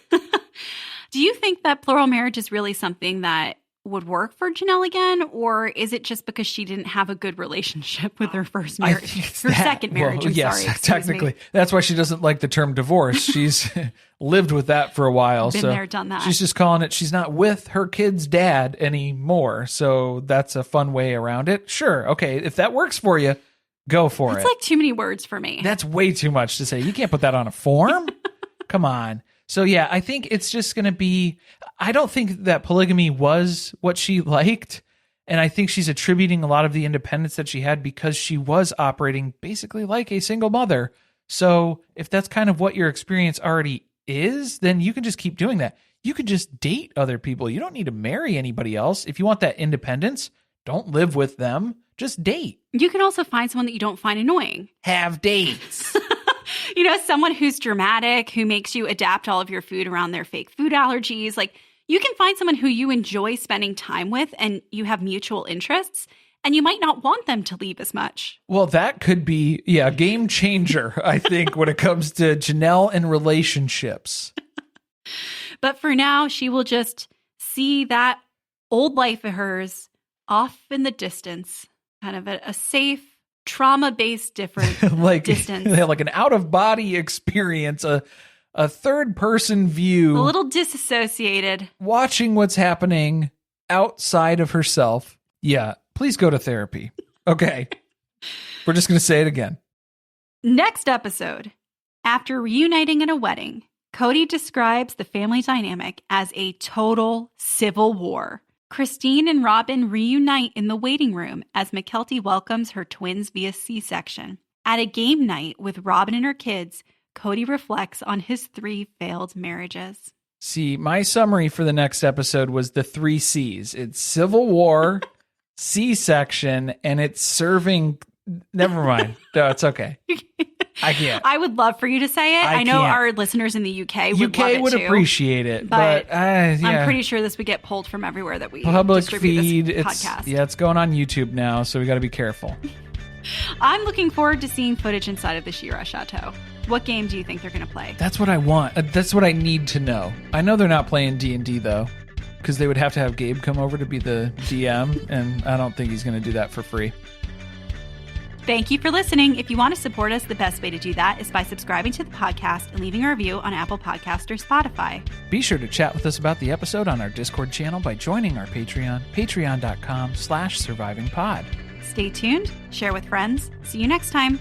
Do you think that plural marriage is really something that would work for Janelle again? Or is it just because she didn't have a good relationship with her first marriage? Her second marriage, yes, technically. That's why she doesn't like the term divorce. She's lived with that for a while. Been there, done that. She's just calling it, she's not with her kid's dad anymore. So that's a fun way around it. Sure. Okay. If that works for you, go for it. It's like too many words for me. That's way too much to say. You can't put that on a form. Come on. So yeah, I think it's just going to be, I don't think that polygamy was what she liked. And I think she's attributing a lot of the independence that she had because she was operating basically like a single mother. So if that's kind of what your experience already is, then you can just keep doing that. You could just date other people. You don't need to marry anybody else. If you want that independence, don't live with them. Just date. You can also find someone that you don't find annoying. Have dates. Someone who's dramatic, who makes you adapt all of your food around their fake food allergies. Like, you can find someone who you enjoy spending time with and you have mutual interests, and you might not want them to leave as much. Well, that could be, a game changer, I think, when it comes to Janelle and relationships. But for now, she will just see that old life of hers off in the distance, kind of a safe, trauma-based distance. Like an out-of-body experience, a third-person view. A little disassociated. Watching what's happening outside of herself. Yeah, please go to therapy. Okay. We're just going to say it again. Next episode. After reuniting at a wedding, Cody describes the family dynamic as a total civil war. Christine and Robyn reunite in the waiting room as McKelty welcomes her twins via C-section. At a game night with Robyn and her kids, Cody reflects on his 3 failed marriages. See, my summary for the next episode was the 3 C's. It's Civil War, C-section, and it's serving... Never mind. No, it's okay. I can't. I would love for you to say it. I know our listeners in the UK would love it too. Appreciate it, but I'm pretty sure this would get pulled from everywhere that we public distribute feed. This podcast. It's going on YouTube now, so we got to be careful. I'm looking forward to seeing footage inside of the Shira Chateau. What game do you think they're going to play? That's what I want. That's what I need to know. I know they're not playing D&D though, because they would have to have Gabe come over to be the DM, and I don't think he's going to do that for free. Thank you for listening. If you want to support us, the best way to do that is by subscribing to the podcast and leaving a review on Apple Podcasts or Spotify. Be sure to chat with us about the episode on our Discord channel by joining our Patreon, patreon.com/survivingpod. Stay tuned, share with friends. See you next time.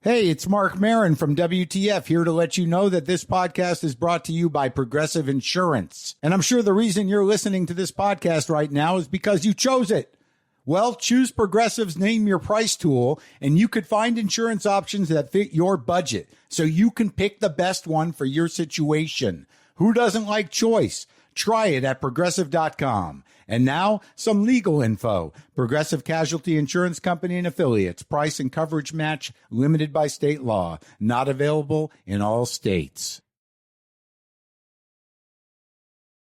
Hey, it's Mark Marin from WTF, here to let you know that this podcast is brought to you by Progressive Insurance. And I'm sure the reason you're listening to this podcast right now is because you chose it. Well, choose Progressive's Name Your Price tool, and you could find insurance options that fit your budget, so you can pick the best one for your situation. Who doesn't like choice? Try it at Progressive.com. And now, some legal info. Progressive Casualty Insurance Company and Affiliates. Price and coverage match limited by state law. Not available in all states.